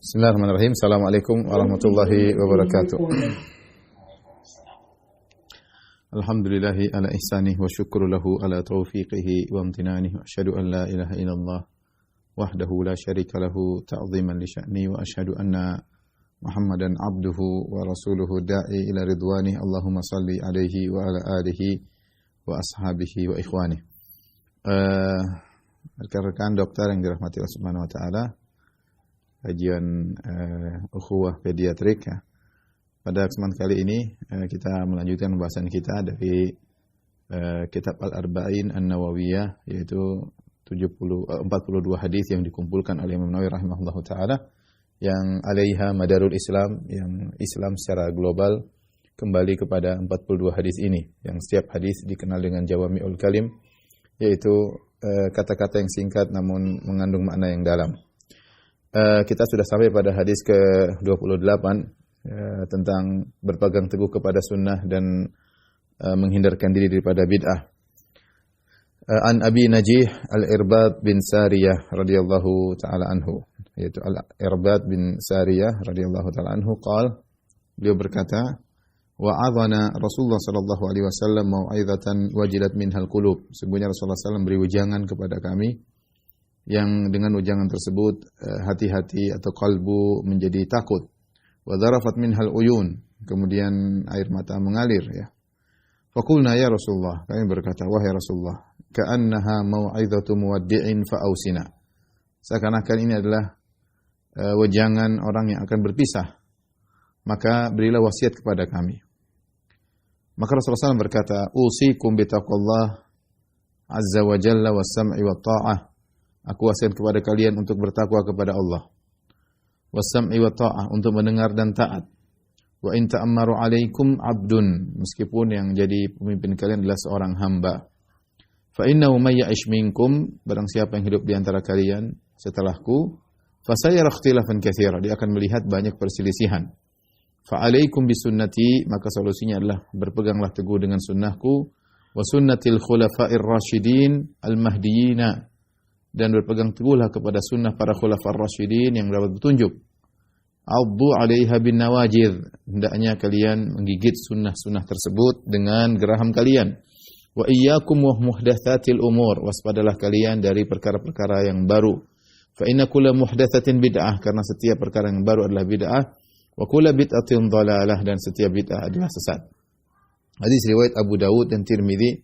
Bismillahirrahmanirrahim. Assalamualaikum warahmatullahi wabarakatuh. Alhamdulillahi ala ihsanih wa syukru lahu ala taufiqihi wa amtinanih. Wa asyhadu an la ilaha illallah wahdahu la syarika lahu ta'ziman li sya'ni wa asyhadu anna Muhammadan abduhu wa rasuluhu da'i ila ridwanih. Allahumma salli alaihi wa ala alihi wa ashabihi wa ikhwanih. Rekan-rekan dokter yang dirahmati Allah Subhanahu wa taala, kajian ukhuwah pediatrik ya. Pada kesempatan kali ini kita melanjutkan pembahasan kita dari kitab Al-Arba'in An-Nawawiyah, yaitu 42 hadis yang dikumpulkan oleh Imam Nawawi rahimahullahu taala, yang alaiha madarul Islam, yang Islam secara global kembali kepada 42 hadis ini, yang setiap hadis dikenal dengan jawami'ul kalim, yaitu kata-kata yang singkat namun mengandung makna yang dalam. Kita sudah sampai pada hadis ke-28 tentang berpegang teguh kepada sunnah dan menghindarkan diri daripada bid'ah. An Abi Najih Al-Irbad bin Sariyah radhiyallahu taala anhu, yaitu Al-Irbad bin Sariyah radhiyallahu taala anhu beliau berkata, wa'adhana Rasulullah sallallahu alaihi wasallam mau'izatan wajilat minhal qulub. Sesungguhnya Rasulullah sallallahu beri wejangan kepada kami yang dengan wejangan tersebut hati-hati atau kalbu menjadi takut. Wa dharafat minhal uyun, kemudian air mata mengalir ya. Faqulna ya Rasulullah, kami berkata, wahai Rasulullah, ka'annaha mau'izatu muwaddi'in fa'ausina. Seakan-akan ini adalah wejangan orang yang akan berpisah, maka berilah wasiat kepada kami. Maka Rasulullah SAW berkata, usikum bitaqwallah azza wa jalla was sam'i wat ta'ah. Aku wasiat kepada kalian untuk bertakwa kepada Allah. Was-sam'i wa ta'ah, untuk mendengar dan taat. Wa in ta'ammaru 'alaikum 'abdun, meskipun yang jadi pemimpin kalian adalah seorang hamba. Fa innahu may ya'ish minkum, barang siapa yang hidup di antara kalian setelahku, fa sayara ikhtilafan katsira, dia akan melihat banyak perselisihan. Fa 'alaikum bisunnati, maka solusinya adalah berpeganglah teguh dengan sunnahku, wa sunnatil khulafa'ir rasyidin al-mahdiyyin, dan berpegang teguhlah kepada sunnah para khulafar rasyidin yang mendapat petunjuk. Addu 'alaiha bin nawajidh, hendaknya kalian menggigit sunnah-sunnah tersebut dengan geraham kalian. Wa iyyakum wa muhdatsatil umur, waspadalah kalian dari perkara-perkara yang baru. Fa inna kulla muhdatsatin bid'ah, karena setiap perkara yang baru adalah bid'ah. Wa kulla bid'atin dhalalah, dan setiap bid'ah adalah sesat. Hadis riwayat Abu Dawud dan Tirmidzi.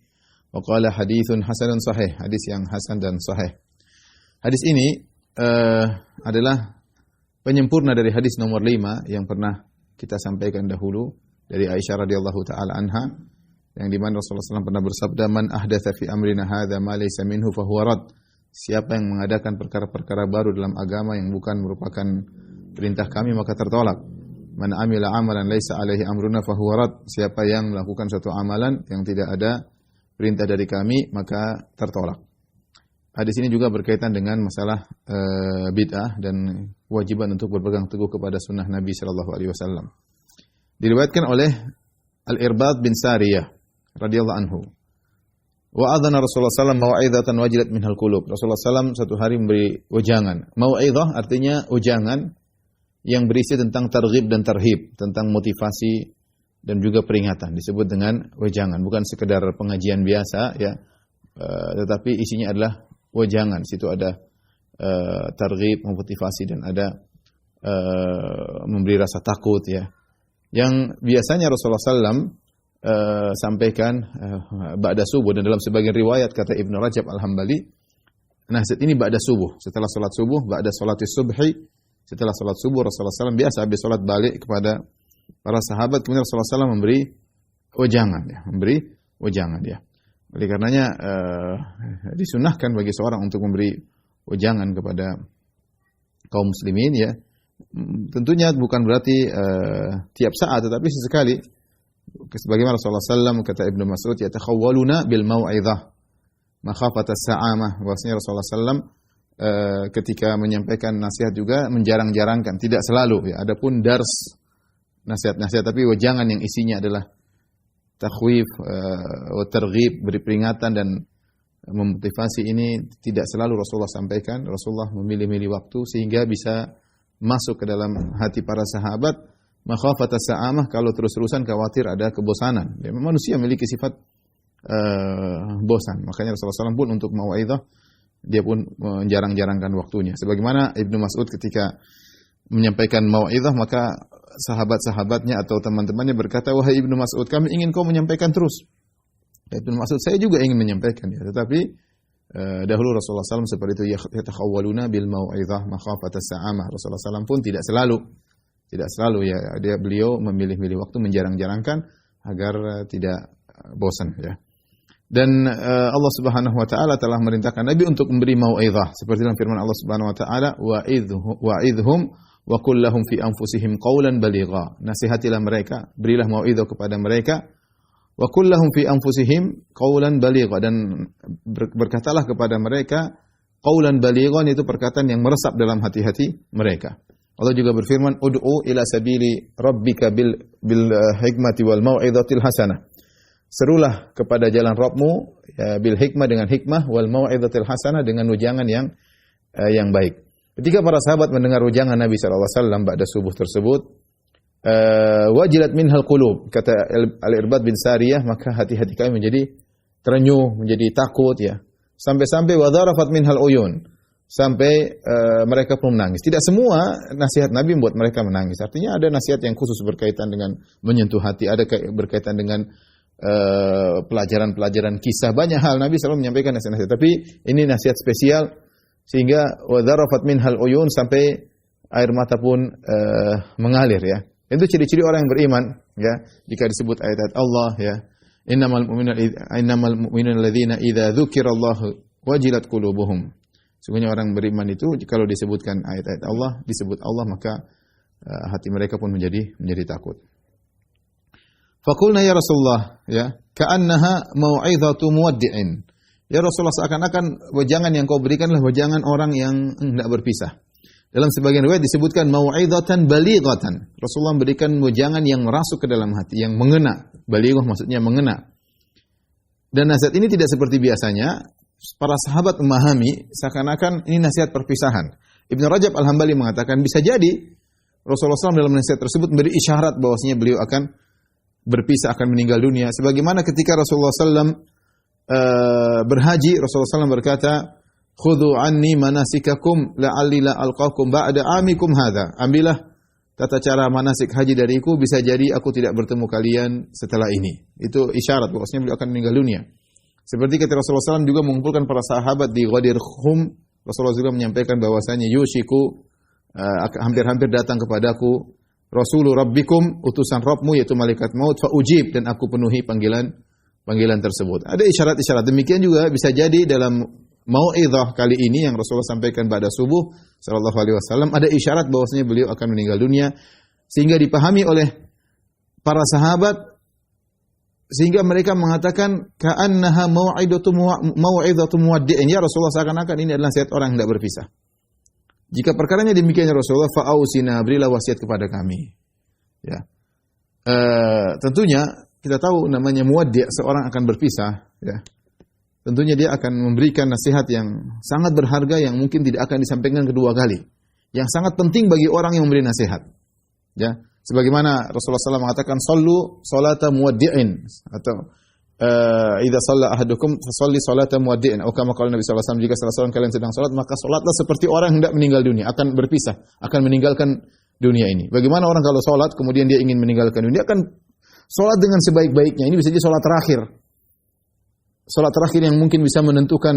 Wa qala haditsun hasanun sahih, hadis yang hasan dan sahih. Hadis ini adalah penyempurna dari hadis nomor 5 yang pernah kita sampaikan dahulu dari Aisyah radhiyallahu taala anha, yang di mana Rasulullah SAW pernah bersabda, man ahdatsa fi amrina hadza ma laysa minhu fa huwa rad. Siapa yang mengadakan perkara-perkara baru dalam agama yang bukan merupakan perintah kami, maka tertolak. Man amila amalan laysa alaihi amruna fa huwa rad. Siapa yang melakukan suatu amalan yang tidak ada perintah dari kami, maka tertolak. Hadis ini juga berkaitan dengan masalah bid'ah dan kewajiban untuk berpegang teguh kepada sunnah Nabi sallallahu alaihi wasallam. Diriwayatkan oleh Al-Irbad bin Sariyah radhiyallahu anhu. Wa adzana Rasulullah sallallahu mau'izatan wajilat minhal qulub. Rasulullah sallallahu satu hari memberi wejangan. Mau'izah artinya wejangan yang berisi tentang targhib dan tarhib, tentang motivasi dan juga peringatan. Disebut dengan wejangan, bukan sekedar pengajian biasa ya, tetapi isinya adalah wejangan. Situ ada targhib, motivasi, dan ada memberi rasa takut ya. Yang biasanya Rasulullah SAW sampaikan ba'da subuh, dan dalam sebagian riwayat kata Ibnu Rajab Al-Hambali, nasihat ini ba'da subuh, setelah salat subuh, ba'da salatis subhi, setelah salat subuh Rasulullah SAW biasa habis salat balik kepada para sahabat, kemudian Rasulullah SAW memberi wejangan ya, Oleh karenanya disunahkan bagi seorang untuk memberi wejangan kepada kaum muslimin ya. Tentunya bukan berarti tiap saat, tetapi sesekali. Sebagaimana Rasulullah SAW kata Ibnu Mas'ud, yatakhawwaluna bil mau'izah makhafata sa'amah. Bahwasanya Rasulullah SAW ketika menyampaikan nasihat juga menjarang-jarangkan, tidak selalu ya. Adapun dars, nasihat-nasihat, tapi wejangan yang isinya adalah takhwif, targhib, beri peringatan dan memotivasi, ini tidak selalu Rasulullah sampaikan. Rasulullah memilih-milih waktu sehingga bisa masuk ke dalam hati para sahabat, makhafata sa'amah, kalau terus-terusan khawatir ada kebosanan. Ya, manusia memiliki sifat bosan. Makanya Rasulullah SAW pun untuk mau'izah dia pun menjarang-jarangkan waktunya. Sebagaimana Ibnu Mas'ud ketika menyampaikan mau'izah, maka sahabat-sahabatnya atau teman-temannya berkata, "Wahai Ibnu Mas'ud, kami ingin kau menyampaikan terus." Ibnu Mas'ud, saya juga ingin menyampaikan ya, tetapi dahulu Rasulullah SAW seperti itu, yatakhawwaluna bil mau'izah makhafata sa'amah. Rasulullah SAW pun tidak selalu ya, beliau memilih-milih waktu, menjarang-jarangkan agar tidak bosan ya. Dan Allah Subhanahu wa taala telah merintahkan Nabi untuk memberi mau'izah seperti dalam firman Allah Subhanahu wa taala, wa'idhum wa qul lahum fi anfusihim qawlan baligha. Nasihatilah mereka, berilah mau'izah kepada mereka, wa qul lahum fi anfusihim qawlan baligha, dan berkatalah kepada mereka qawlan balighan, itu perkataan yang meresap dalam hati-hati mereka. Allah juga berfirman, ud'u ila sabili rabbika bil hikmati wal mau'izatil hasanah. Serulah kepada jalan Rabbmu ya, bil hikmah, dengan hikmah, wal mau'izatil hasanah, dengan ujangan yang baik. Ketika para sahabat mendengar ujangan Nabi sallallahu alaihi wasallam ba'da subuh tersebut, wajilat minhal qulub, kata Al-Irbad bin Sariyah, maka hati-hati kami menjadi terenyuh, menjadi takut ya. Sampai-sampai wadharafat minhal uyun, sampai mereka pun menangis. Tidak semua nasihat Nabi membuat mereka menangis. Artinya ada nasihat yang khusus berkaitan dengan menyentuh hati, ada berkaitan dengan pelajaran-pelajaran kisah, banyak hal Nabi selalu menyampaikan nasihat-nasihat. Tapi ini nasihat spesial sehingga wadharafat minhal uyun, sampai air mata pun mengalir ya. Itu ciri-ciri orang yang beriman ya. Jika disebut ayat-ayat Allah ya, innamal mu'minuna alladzina idza dzukirallahu wajilat qulubuhum. Sungguhnya orang beriman itu kalau disebutkan ayat-ayat Allah, disebut Allah, maka hati mereka pun menjadi takut. Faqulna ya Rasulullah ya, ka'annaha mau'izatu muwaddi'in. Ya Rasulullah, seakan-akan wejangan yang kau berikan adalah wejangan orang yang hendak berpisah. Dalam sebagian riwayat disebutkan mau'izatan balighatan. Rasulullah memberikan wejangan yang merasuk ke dalam hati, yang mengena. Balighah maksudnya mengena. Dan nasihat ini tidak seperti biasanya. Para sahabat memahami seakan-akan ini nasihat perpisahan. Ibnu Rajab Al-Hambali mengatakan bisa jadi Rasulullah SAW dalam nasihat tersebut memberi isyarat bahwasanya beliau akan berpisah, akan meninggal dunia. Sebagaimana ketika Rasulullah SAW berhaji, Rasulullah SAW berkata, "Khudhu anni manasikakum la'alli la alqakum ba'da amikum hadha." Ambillah tata cara manasik haji dariku, bisa jadi aku tidak bertemu kalian setelah ini. Itu isyarat bahwasanya beliau akan meninggal dunia. Seperti ketika Rasulullah SAW juga mengumpulkan para sahabat di Ghadir Khum, Rasulullah juga menyampaikan bahwasanya yushiku, hampir-hampir datang kepadaku Rasulur Rabbikum, utusan Rabbmu yaitu malaikat maut, fa ujib, dan aku penuhi panggilan tersebut. Ada isyarat-isyarat. Demikian juga bisa jadi dalam mau'izah kali ini yang Rasulullah sampaikan pada subuh sallallahu alaihi wasallam, ada isyarat bahwasanya beliau akan meninggal dunia, sehingga dipahami oleh para sahabat, sehingga mereka mengatakan ka'annaha mau'izatu muwaddi'in. Ya Rasulullah, seakan-akan ini adalah nasihat orang yang hendak berpisah. Jika perkaranya demikian ya Rasulullah, fa'ausina, berilah wasiat kepada kami. Ya. Tentunya kita tahu namanya muwaddi', seorang akan berpisah, ya. Tentunya dia akan memberikan nasihat yang sangat berharga yang mungkin tidak akan disampaikan kedua kali. Yang sangat penting bagi orang yang memberi nasihat. Ya. Sebagaimana Rasulullah SAW mengatakan, "Sallu salata muwaddi'in," atau idza shalla ahadukum fasalli salata muwaddi'in. Atau kama qala Nabi sallallahu alaihi wasallam, jika salah seorang kalian sedang salat, maka salatlah seperti orang hendak meninggal dunia, akan berpisah, akan meninggalkan dunia ini. Bagaimana orang kalau salat kemudian dia ingin meninggalkan dunia, akan salat dengan sebaik-baiknya. Ini bisa jadi salat terakhir. Salat terakhir yang mungkin bisa menentukan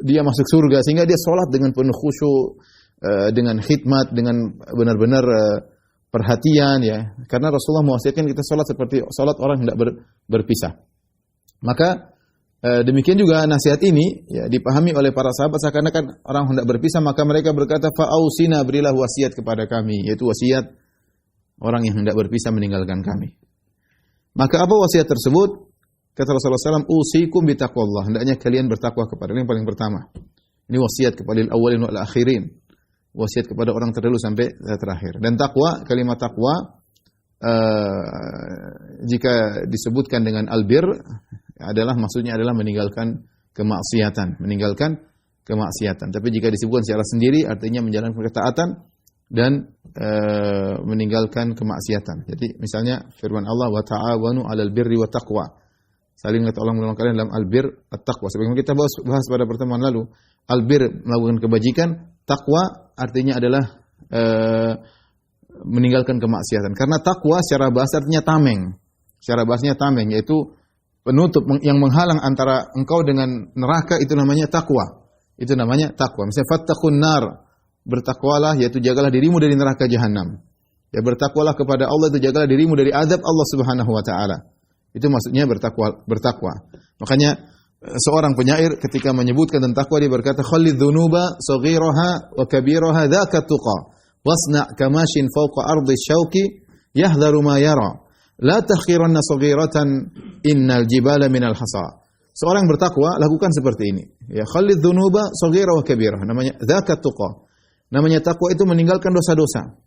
dia masuk surga, sehingga dia salat dengan penuh khusyuk, dengan khidmat, dengan benar-benar perhatian ya. Karena Rasulullah mewasiatkan kita salat seperti salat orang hendak berpisah. Maka demikian juga nasihat ini ya dipahami oleh para sahabat seakan-akan orang hendak berpisah, maka mereka berkata, "Fa'ausina, berilah wasiat kepada kami," yaitu wasiat orang yang hendak berpisah meninggalkan kami. Maka apa wasiat tersebut? Kata Rasulullah SAW, "Usikum bitaqwallah." Hendaknya kalian bertakwa kepada yang paling pertama. Ini wasiat kepada al-awwalin wal akhirin. Wasiat kepada orang terdahulu sampai terakhir. Dan takwa, kalimat takwa jika disebutkan dengan albir adalah maksudnya adalah meninggalkan kemaksiatan, Tapi jika disebutkan secara sendiri artinya menjalankan ketaatan dan meninggalkan kemaksiatan. Jadi misalnya firman Allah, wa ta'awanu 'alal birri wa taqwa. Saling tolong-menolong kalian dalam albir at-taqwa. Sebagaimana kita bahas pada pertemuan lalu, albir melakukan kebajikan, takwa artinya adalah meninggalkan kemaksiatan. Karena takwa secara bahasa artinya tameng. Secara bahasanya tameng, yaitu penutup yang menghalang antara engkau dengan neraka, itu namanya takwa. Itu namanya takwa. Misalnya fattaqun nar, bertakwalah, yaitu jagalah dirimu dari neraka jahanam. Ya, bertakwalah kepada Allah, itu jagalah dirimu dari azab Allah Subhanahu wa taala. Itu maksudnya bertakwa. Makanya seorang penyair ketika menyebutkan tentang takwa, dia berkata, "Khallid dzunuba saghiraha wa kabiraha dzaka tuqa, wasna' kamashin fawqa ardi syauqi yahdharu ma yara. La takhiranna saghiratan innal jibala minal hasa." Seorang bertakwa lakukan seperti ini. Ya, khallid dzunuba saghira wa kabirah. Namanya dzaka tuqa. Namanya takwa itu meninggalkan dosa-dosa.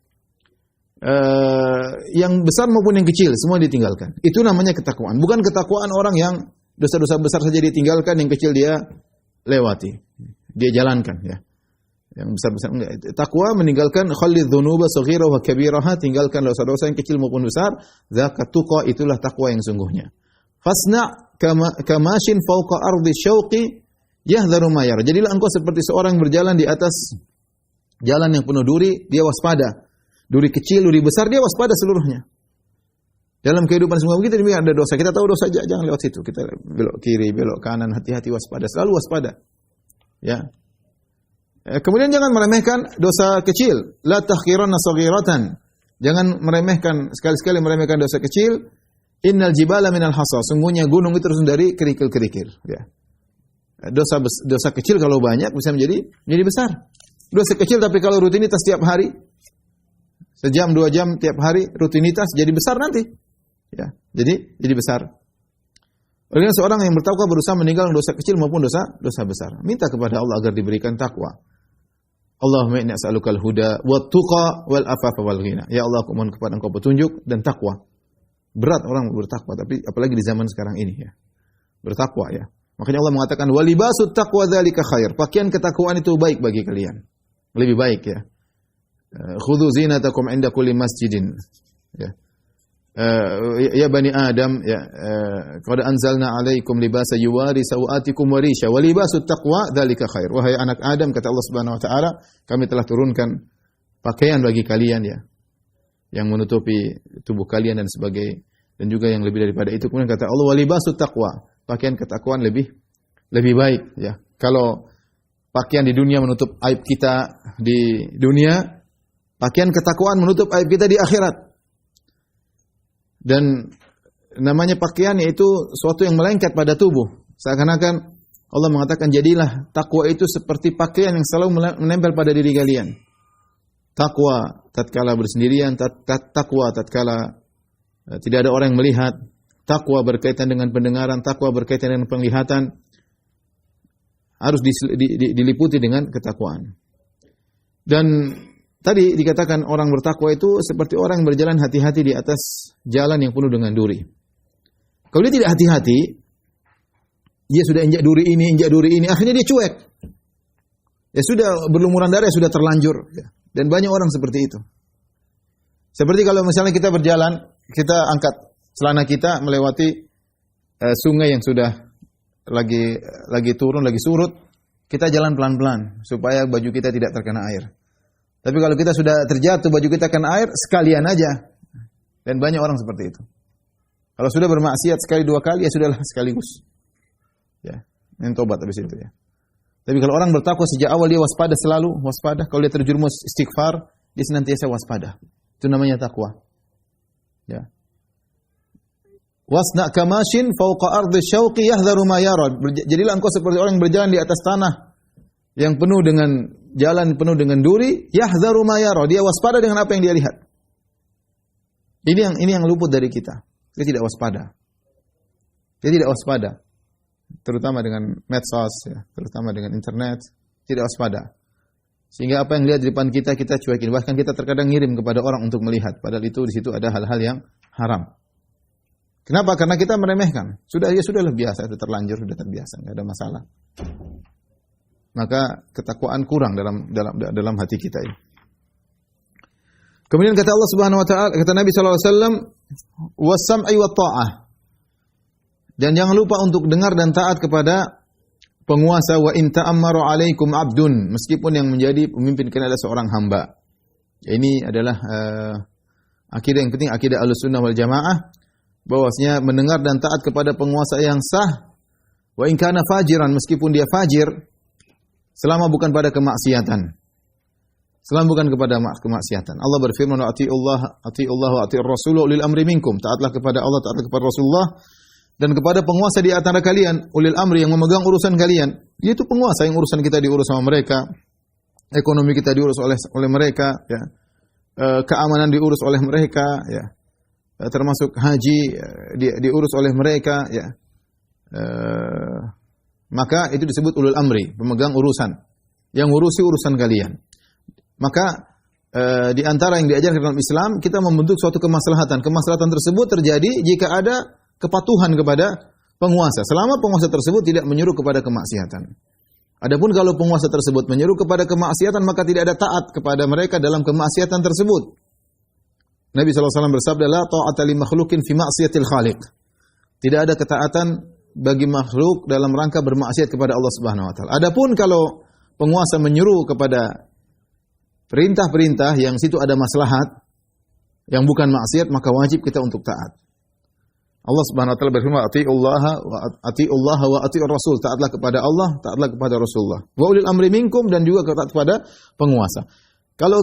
Yang besar maupun yang kecil semua ditinggalkan. Itu namanya ketakwaan. Bukan ketakwaan orang yang dosa-dosa besar saja ditinggalkan, yang kecil dia lewati, dia jalankan, ya. Yang besar-besar enggak. Takwa meninggalkan khallid dzunuba saghira wa kabiraha, tinggalkan dosa-dosa yang kecil maupun besar. Zakat tuqa, itulah takwa yang sungguhnya. Fasna' kamashin fawqa ardi syauqi yahdharu ma yara. Jadilah engkau seperti seorang berjalan di atas jalan yang penuh duri, dia waspada. Duri kecil, duri besar, dia waspada seluruhnya. Dalam kehidupan semua kita ada dosa. Kita tahu dosa, jangan lewat situ. Kita belok kiri, belok kanan, hati-hati, waspada. Selalu waspada. Ya. Kemudian jangan meremehkan dosa kecil. La tahqiranna saghiratan. Jangan meremehkan, sekali-sekali meremehkan dosa kecil. Innal jibala minal hasa. Sungguhnya gunung itu terus dari kerikil-kerikil. Ya. Dosa kecil kalau banyak bisa menjadi besar. Dosa kecil tapi kalau rutinitas tiap hari, sejam, 2 jam tiap hari, rutinitas jadi besar nanti. Ya, jadi besar. Oleh seorang yang bertakwa berusaha meninggalkan dosa kecil maupun dosa besar. Minta kepada Allah agar diberikan takwa. Allahumma inni as'alukal huda wat tuqa wal afafa wal ghina. Ya Allah, aku mohon kepada Engkau petunjuk dan takwa. Berat orang bertakwa, tapi apalagi di zaman sekarang ini, ya. Bertakwa, ya. Makanya Allah mengatakan walibasut taqwa dzalika khair. Pakaian ketakwaan itu baik bagi kalian. Lebih baik, ya. Khudhu zinatakum 'inda kulli masjidin. Ya. Ya bani Adam, ya, qad anzalna 'alaikum libasa yuwari sawatikum wa risha wa libasut taqwa dzalika khair. Wahai anak Adam, kata Allah Subhanahu wa taala, kami telah turunkan pakaian bagi kalian, ya, yang menutupi tubuh kalian dan juga yang lebih daripada itu. Kemudian kata Allah wa libasut taqwa, pakaian ketakwaan lebih baik, ya. Kalau pakaian di dunia menutup aib kita di dunia, pakaian ketakwaan menutup aib kita di akhirat. Dan namanya pakaian yaitu suatu yang melengket pada tubuh. Seakan-akan Allah mengatakan, jadilah takwa itu seperti pakaian yang selalu menempel pada diri kalian. Takwa tatkala bersendirian, takwa tatkala tidak ada orang yang melihat, takwa berkaitan dengan pendengaran, takwa berkaitan dengan penglihatan, harus diliputi dengan ketakwaan. Dan tadi dikatakan orang bertakwa itu seperti orang yang berjalan hati-hati di atas jalan yang penuh dengan duri. Kalau dia tidak hati-hati, dia sudah injak duri ini, akhirnya dia cuek. Ya sudah, berlumuran darah, sudah terlanjur. Dan banyak orang seperti itu. Seperti kalau misalnya kita berjalan, kita angkat celana kita melewati sungai yang sudah lagi turun, lagi surut, kita jalan pelan-pelan supaya baju kita tidak terkena air. Tapi kalau kita sudah terjatuh, baju kita kena air, sekalian aja. Dan banyak orang seperti itu. Kalau sudah bermaksiat sekali 2 kali, ya sudahlah sekaligus. Ya, ini tobat habis itu, ya. Tapi kalau orang bertakwa sejak awal, dia waspada, selalu waspada. Kalau dia terjerumus istighfar, dia senantiasa waspada. Itu namanya takwa. Ya. Wasna' kamashin fawqa ardi syauqi yahdharu ma yara. Jadilah engkau seperti orang yang berjalan di atas tanah yang penuh dengan penuh dengan duri, yahdharu ma yara, dia waspada dengan apa yang dia lihat. Ini yang luput dari kita. Dia tidak waspada. Dia tidak waspada. Terutama dengan medsos, ya, terutama dengan internet, tidak waspada. Sehingga apa yang lihat di depan kita cuekin. Bahkan kita terkadang ngirim kepada orang untuk melihat, padahal itu di situ ada hal-hal yang haram. Kenapa? Karena kita meremehkan. Sudahlah biasa, sudah terlanjur, sudah terbiasa, enggak ada masalah. Maka ketakwaan kurang dalam hati kita ini. Kemudian kata Allah Subhanahu wa taala, kata Nabi sallallahu alaihi wasallam, "Was-sam'i wat ta'ah." Dan jangan lupa untuk dengar dan taat kepada penguasa. Wa in ta'ammaru 'alaikum 'abdun, meskipun yang menjadi pemimpin kalian adalah seorang hamba. Ini adalah akidah yang penting, akidah Ahlussunnah wal Jamaah, bahwasanya mendengar dan taat kepada penguasa yang sah, wa in kana fajiran, meskipun dia fajir, selama bukan pada kemaksiatan. Selama bukan kepada kemaksiatan. Allah berfirman, "Atiiullah wa atiir Rasul wa ulil amri minkum." Taatlah kepada Allah, taatlah kepada Rasulullah, dan kepada penguasa di antara kalian, ulil amri, yang memegang urusan kalian. Yaitu penguasa yang urusan kita diurus sama mereka, ekonomi kita diurus oleh mereka, ya. Keamanan diurus oleh mereka, ya. Termasuk haji diurus oleh mereka, ya. Maka itu disebut ulul amri, pemegang urusan, yang ngurusi urusan kalian. Maka di antara yang diajarkan dalam Islam, kita membentuk suatu kemaslahatan. Kemaslahatan tersebut terjadi jika ada kepatuhan kepada penguasa, selama penguasa tersebut tidak menyuruh kepada kemaksiatan. Adapun kalau penguasa tersebut menyuruh kepada kemaksiatan, maka tidak ada taat kepada mereka dalam kemaksiatan tersebut. Nabi SAW bersabda, "La ta'ata li makhluqin fi ma'siyatil khaliq." Tidak ada ketaatan bagi makhluk dalam rangka bermaksiat kepada Allah Subhanahu wa taala. Adapun kalau penguasa menyuruh kepada perintah-perintah yang situ ada maslahat, yang bukan maksiat, maka wajib kita untuk taat. Allah Subhanahu wa taala berfirman, "Atiiullaha wa atiir Rasul." Taatlah kepada Allah, taatlah kepada Rasulullah. Wa ulil amri minkum, dan juga taat kepada penguasa. Kalau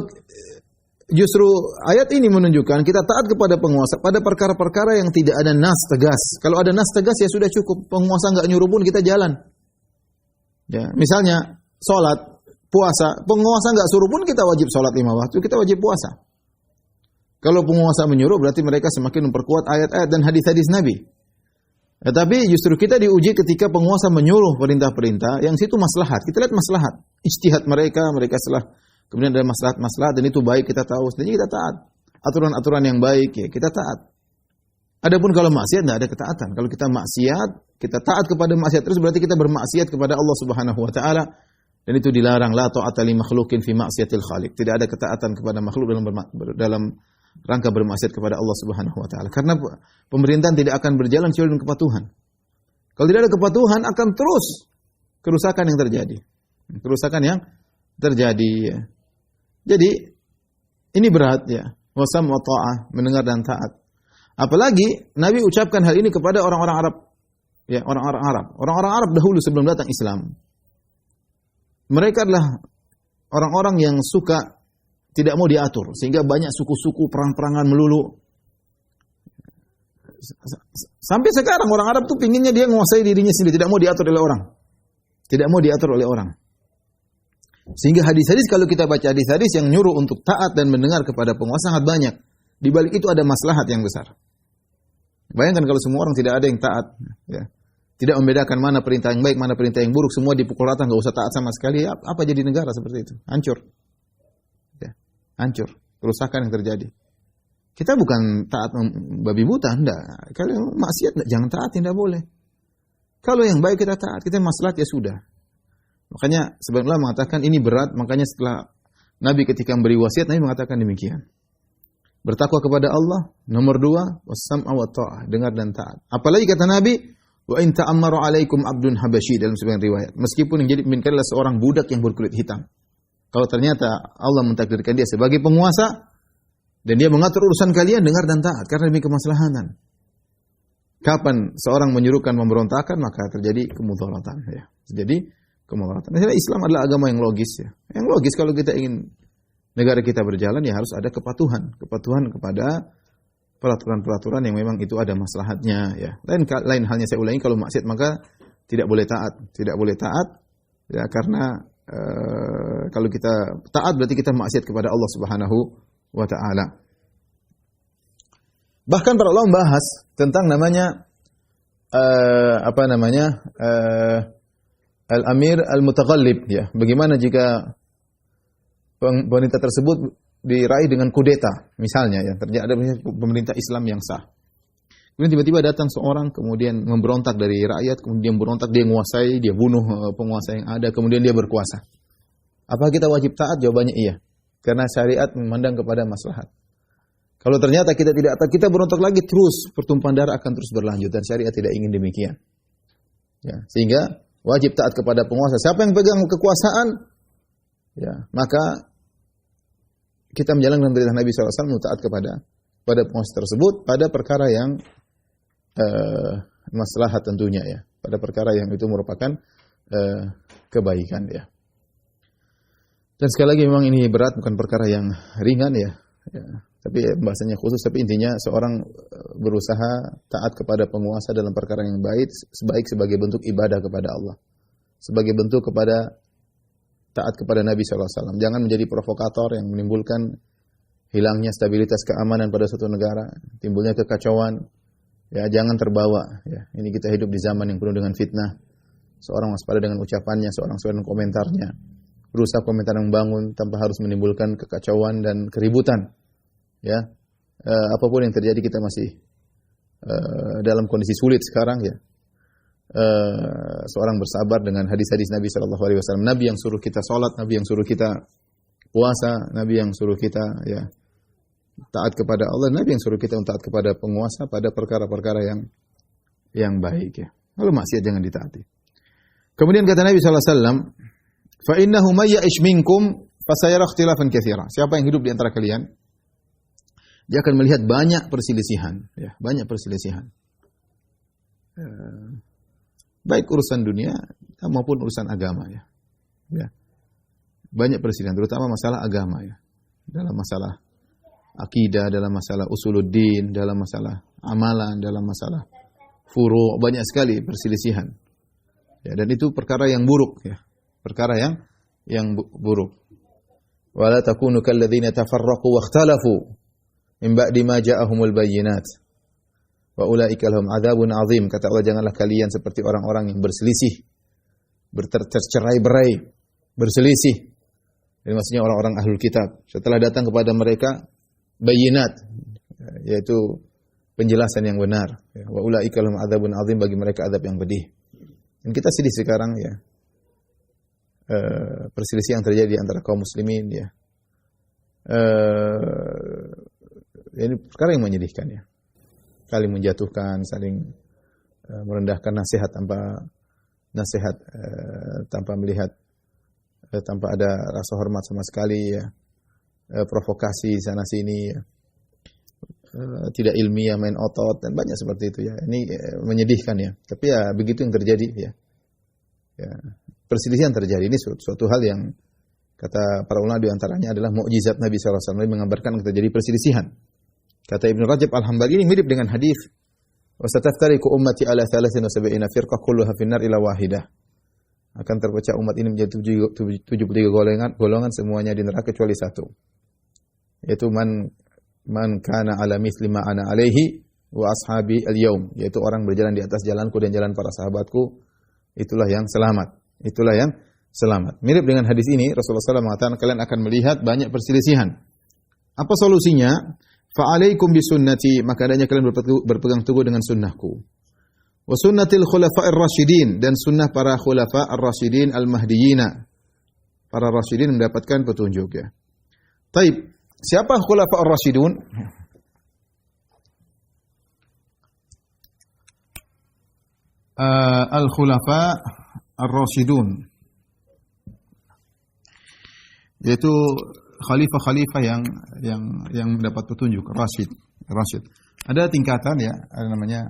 justru ayat ini menunjukkan kita taat kepada penguasa pada perkara-perkara yang tidak ada nas tegas. Kalau ada nas tegas ya sudah cukup. Penguasa enggak nyuruh pun kita jalan. Ya, misalnya salat, puasa, penguasa enggak suruh pun kita wajib salat 5 waktu, kita wajib puasa. Kalau penguasa menyuruh berarti mereka semakin memperkuat ayat-ayat dan hadis-hadis Nabi. Tetapi justru kita diuji ketika penguasa menyuruh perintah-perintah yang situ maslahat. Kita lihat maslahat, ijtihad mereka salah. Kemudian ada maslahat dan itu baik, kita tahu, jadi kita taat. Aturan-aturan yang baik, ya kita taat. Adapun kalau maksiat tidak ada ketaatan. Kalau kita maksiat, kita taat kepada maksiat terus, berarti kita bermaksiat kepada Allah Subhanahu wa taala, dan itu dilarang. La ta'ata li makhluqin fi ma'siyatil khaliq. Tidak ada ketaatan kepada makhluk dalam rangka bermaksiat kepada Allah Subhanahu wa taala. Karena pemerintahan tidak akan berjalan kecuali dengan kepatuhan. Kalau tidak ada kepatuhan, akan terus kerusakan yang terjadi. Kerusakan yang terjadi, ya. Jadi ini berat, ya. Wasam wa ta'ah, mendengar dan taat. Apalagi Nabi ucapkan hal ini kepada orang-orang Arab. Ya, orang-orang Arab. Orang-orang Arab dahulu sebelum datang Islam. Mereka adalah orang-orang yang suka tidak mau diatur, sehingga banyak suku-suku, perang-perangan melulu. Sampai sekarang orang Arab tuh pinginnya dia menguasai dirinya sendiri, tidak mau diatur oleh orang. Tidak mau diatur oleh orang. Sehingga hadis-hadis, kalau kita baca hadis-hadis yang nyuruh untuk taat dan mendengar kepada penguasa sangat banyak. Di balik itu ada maslahat yang besar. Bayangkan kalau semua orang tidak ada yang taat, ya. Tidak membedakan mana perintah yang baik, mana perintah yang buruk, semua dipukul rata, enggak usah taat sama sekali. Apa jadi negara seperti itu? Hancur. Ya, hancur. Kerusakan yang terjadi. Kita bukan taat babi buta, enggak. Kalau maksiat jangan taat, tidak boleh. Kalau yang baik kita taat, kita maslahat ya sudah. Makanya sebenarnya mengatakan ini berat, makanya setelah Nabi ketika memberi wasiat, Nabi mengatakan demikian. Bertakwa kepada Allah, nomor 2, was-sam'a wa ta'ah, dengar dan taat. Apalagi kata Nabi, wa in ta'ammaru 'alaikum 'abdun habasyi, dalam sebagian riwayat. Meskipun yang jadi pemimpin adalah seorang budak yang berkulit hitam. Kalau ternyata Allah mentakdirkan dia sebagai penguasa dan dia mengatur urusan kalian, dengar dan taat karena demi kemaslahatan. Kapan seorang menyuruhkan pemberontakan, maka terjadi kemudaratan, ya. Jadi kemudaratan. Islam adalah agama yang logis, ya. Yang logis kalau kita ingin negara kita berjalan, ya harus ada kepatuhan kepada peraturan-peraturan yang memang itu ada maslahatnya, ya. Lain halnya saya ulangi, kalau maksiat maka tidak boleh taat, ya, karena kalau kita taat berarti kita maksiat kepada Allah Subhanahu wa taala. Bahkan para ulama membahas tentang namanya al-amir al-mutaghallib, ya. Bagaimana jika pemerintah tersebut diraih dengan kudeta, misalnya, ya, terjadi ada pemerintah Islam yang sah. Kemudian tiba-tiba datang seorang, kemudian memberontak dari rakyat, kemudian berontak, dia menguasai, dia bunuh penguasa yang ada, kemudian dia berkuasa. Apakah kita wajib taat? Jawabannya iya. Karena syariat memandang kepada maslahat. Kalau ternyata kita tidak taat, kita berontak lagi terus, pertumpahan darah akan terus berlanjut dan syariat tidak ingin demikian. Ya, sehingga wajib taat kepada penguasa. Siapa yang pegang kekuasaan, ya, maka kita menjalankan perintah Nabi SAW taat kepada penguasa tersebut pada perkara yang maslahat tentunya ya, pada perkara yang itu merupakan kebaikan ya. Dan sekali lagi memang ini berat, bukan perkara yang ringan ya. Tapi bahasanya khusus, tapi intinya seorang berusaha taat kepada penguasa dalam perkara yang baik sebagai bentuk ibadah kepada Allah. Sebagai bentuk kepada taat kepada Nabi SAW. Jangan menjadi provokator yang menimbulkan hilangnya stabilitas keamanan pada suatu negara, timbulnya kekacauan. Ya, jangan terbawa. Ya. Ini kita hidup di zaman yang penuh dengan fitnah. Seorang waspada dengan ucapannya, seorang waspada dengan komentarnya. Berusaha komentar yang membangun tanpa harus menimbulkan kekacauan dan keributan. Ya, apapun yang terjadi kita masih dalam kondisi sulit sekarang ya. Seorang bersabar dengan hadis-hadis Nabi Shallallahu Alaihi Wasallam. Nabi yang suruh kita sholat, Nabi yang suruh kita puasa, Nabi yang suruh kita ya taat kepada Allah, Nabi yang suruh kita taat kepada penguasa pada perkara-perkara yang baik ya. Lalu maksiat jangan ditaati. Kemudian kata Nabi Shallallahu Alaihi Wasallam, fa innahu may ya'ish minkum fasayara ikhtilafan katsira. Siapa yang hidup di antara kalian, dia akan melihat banyak perselisihan, ya, banyak perselisihan. Baik urusan dunia maupun urusan agama, ya. Ya. Banyak perselisihan, terutama masalah agama, ya. Dalam masalah akidah, dalam masalah usuluddin, dalam masalah amalan, dalam masalah furu', banyak sekali perselisihan. Ya, dan itu perkara yang buruk, ya. Perkara yang buruk. Wala takunu kalladzina tafarraqu wakhtalafu min ba'di ma ja'ahumul bayyinat wa ulaika lahum 'adzabun 'adzim. Kata Allah, janganlah kalian seperti orang-orang yang berselisih, bercerai-berai, berselisih. Ini maksudnya orang-orang ahlul kitab. Setelah datang kepada mereka bayyinat, yaitu penjelasan yang benar. Wa ulaika lahum 'adzabun 'adzim, bagi mereka azab yang pedih. Dan kita sedih sekarang ya. Perselisihan yang terjadi di antara kaum muslimin ya. Ini perkara yang menyedihkan ya. Saling menjatuhkan, saling merendahkan, nasihat tanpa melihat, tanpa ada rasa hormat sama sekali ya. Provokasi sana sini ya. Tidak ilmiah, main otot dan banyak seperti itu ya. Ini menyedihkan ya. Tapi ya begitu yang terjadi ya. Ya. Perselisihan terjadi, ini suatu hal yang kata para ulama di antaranya adalah mukjizat Nabi sallallahu alaihi wasallam mengabarkan terjadi perselisihan. Kata Ibnu Rajab Al-Hambali, ini mirip dengan hadis wa sataftariqu ummati ala 73 firqah kulluha finnar ila wahidah. Akan terpecah umat ini menjadi 73 golongan semuanya di neraka kecuali satu. Yaitu man kana ala mithli ma ana alaihi wa ashabi al-yaum, yaitu orang berjalan di atas jalanku dan jalan para sahabatku, itulah yang selamat. Itulah yang selamat. Mirip dengan hadis ini, Rasulullah SAW mengatakan kalian akan melihat banyak perselisihan. Apa solusinya? Fa'alaikum bisunnati, maka adanya kalian berpegang teguh dengan sunnahku. Wa sunnatil khulafa'ir rasyidin, dan sunnah para khulafa'ir rasyidin al-mahdiyina. Para rasyidin mendapatkan petunjuk ya. Taib, siapa khulafa'ir rasyidun? Al-khulafa' Ar-Rasyidun, yaitu khalifah-khalifah yang mendapat petunjuk, Rasyid. Ada tingkatan ya, ada namanya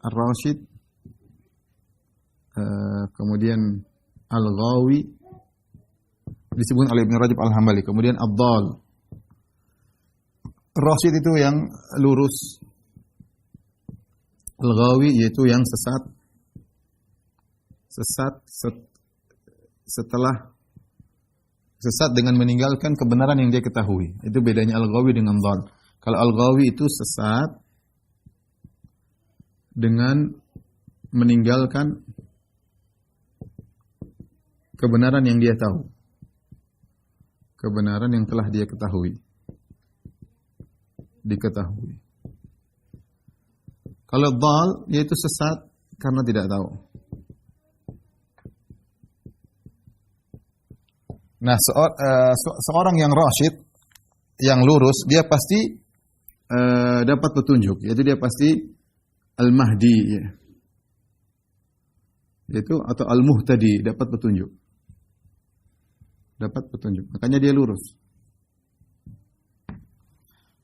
Ar-Rasyid, kemudian Al-Ghawi, disebut oleh Ibnu Rajab Al-Hambali, kemudian Ad-Dhal. Rasyid itu yang lurus, Al-Ghawi yaitu yang sesat dengan meninggalkan kebenaran yang dia ketahui. Itu bedanya al-ghawi dengan dhal. Kalau al-ghawi itu sesat dengan meninggalkan kebenaran yang dia tahu. Kebenaran yang telah dia diketahui. Kalau dhal yaitu sesat karena tidak tahu. Nah, seorang yang rasyid, yang lurus, dia pasti dapat petunjuk, yaitu dia pasti al-mahdi, ya. Yaitu atau al-muhtadi, dapat petunjuk. Dapat petunjuk. Makanya dia lurus.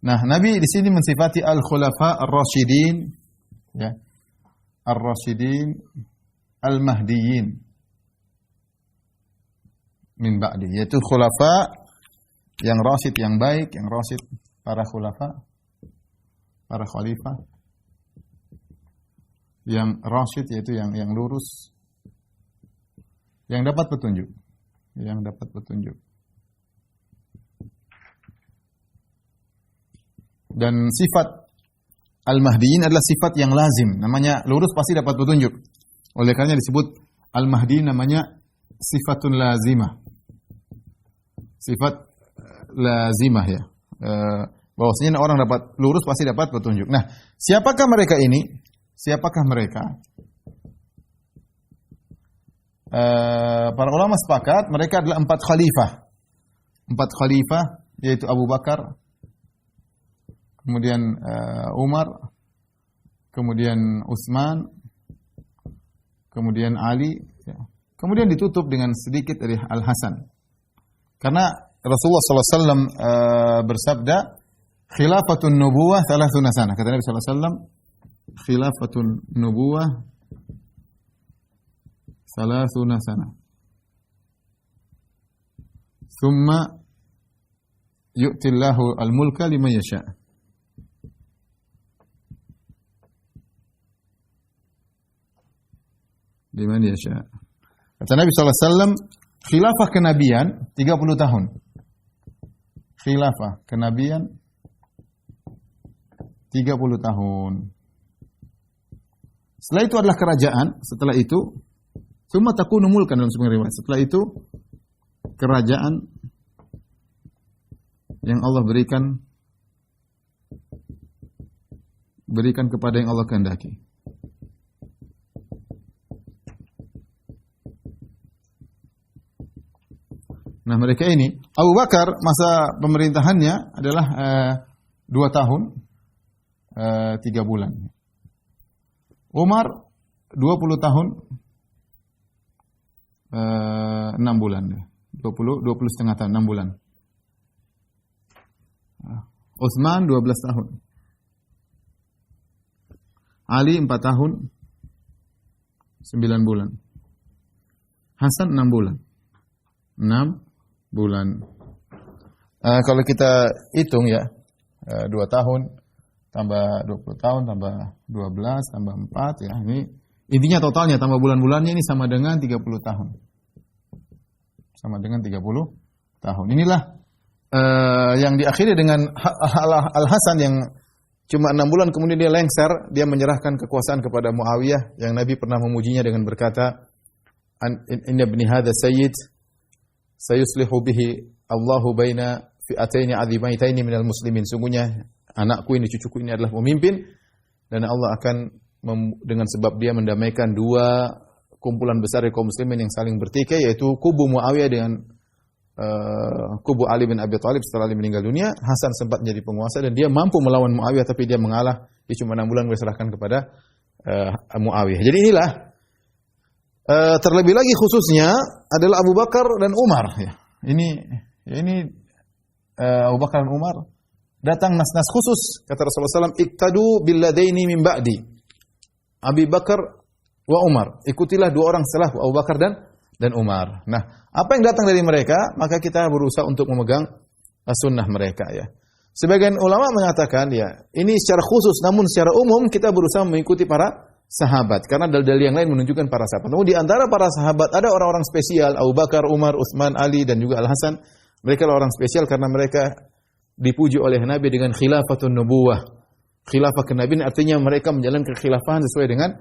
Nah, Nabi di sini mensifati al-khulafa ar-rasyidin, ya. Ar-rasyidin al-mahdiyin min ba'di, yaitu khulafa yang rasyid, yang baik, yang rasyid, para khulafa, para khalifah yang rasyid, yaitu yang lurus, yang dapat petunjuk, yang dapat petunjuk. Dan sifat al-mahdiyin adalah sifat yang lazim, namanya lurus pasti dapat petunjuk. Oleh karenanya disebut al-mahdi, namanya sifatun lazimah. Sifat lazimah, ya. Bahwasanya orang dapat lurus pasti dapat petunjuk. Nah, siapakah mereka ini? Siapakah mereka? Para ulama sepakat mereka adalah 4 khalifah. 4 khalifah, yaitu Abu Bakar, kemudian Umar, kemudian Utsman, kemudian Ali, ya. Kemudian ditutup dengan sedikit dari Al-Hasan. Karena Rasulullah SAW bersabda, khilafatun nubuwah 30 sana. Kata Nabi SAW, khilafatun nubuwah 30 sana. Thumma yu'tillahu al-mulka liman yasha'. Liman yasha'. Kata Nabi SAW, khilafah kenabian 30 tahun. Khilafah kenabian 30 tahun. Setelah itu adalah kerajaan, setelah itu summa takunu mulkan dalam sebuah riwayat. Setelah itu kerajaan yang Allah berikan kepada yang Allah kehendaki. Nah, mereka ini, Abu Bakar masa pemerintahannya adalah 2 tahun 3 bulan. Umar 20 tahun 6 bulan. 20 setengah tahun, 6 bulan. Utsman 12 tahun. Ali 4 tahun 9 bulan. Hasan 6 bulan. 6 bulan. Kalau kita hitung ya, 2 tahun tambah 20 tahun tambah 12 tambah 4 ya, ini intinya totalnya tambah bulan-bulannya ini sama dengan 30 tahun. Sama dengan 30 tahun. Inilah yang diakhiri dengan Al-Hasan yang cuma 6 bulan kemudian dia lengser, dia menyerahkan kekuasaan kepada Muawiyah yang Nabi pernah memujinya dengan berkata, "Inna ibni hadza sayyid sayuslihu bihi Allahu baina fi'ataini 'azimaitaini minal muslimin." Sungguhnya anakku ini, cucuku ini adalah pemimpin dan Allah akan dengan sebab dia mendamaikan 2 kumpulan besar dari kaum muslimin yang saling bertikai, yaitu kubu Muawiyah dengan kubu Ali bin Abi Thalib. Setelah Ali meninggal dunia, Hasan sempat menjadi penguasa dan dia mampu melawan Muawiyah, tapi dia mengalah. Dia cuma 6 bulan diserahkan kepada Muawiyah. Jadi inilah terlebih lagi khususnya adalah Abu Bakar dan Umar. Ya. Ini Abu Bakar dan Umar datang nas-nas khusus, kata Rasulullah SAW, iktadu billadaini min ba'di, Abi Bakar wa Umar. Ikutilah 2 orang setelahku, Abu Bakar dan Umar. Nah, apa yang datang dari mereka, maka kita berusaha untuk memegang sunnah mereka ya. Sebagian ulama mengatakan ya, ini secara khusus, namun secara umum kita berusaha mengikuti para sahabat karena dalil-dalil yang lain menunjukkan para sahabat. Namun di antara para sahabat ada orang-orang spesial, Abu Bakar, Umar, Utsman, Ali dan juga Al-Hasan. Mereka adalah orang spesial karena mereka dipuji oleh Nabi dengan khilafatun nubuwah. Khilafah kenabian artinya mereka menjalankan kekhilafahan sesuai dengan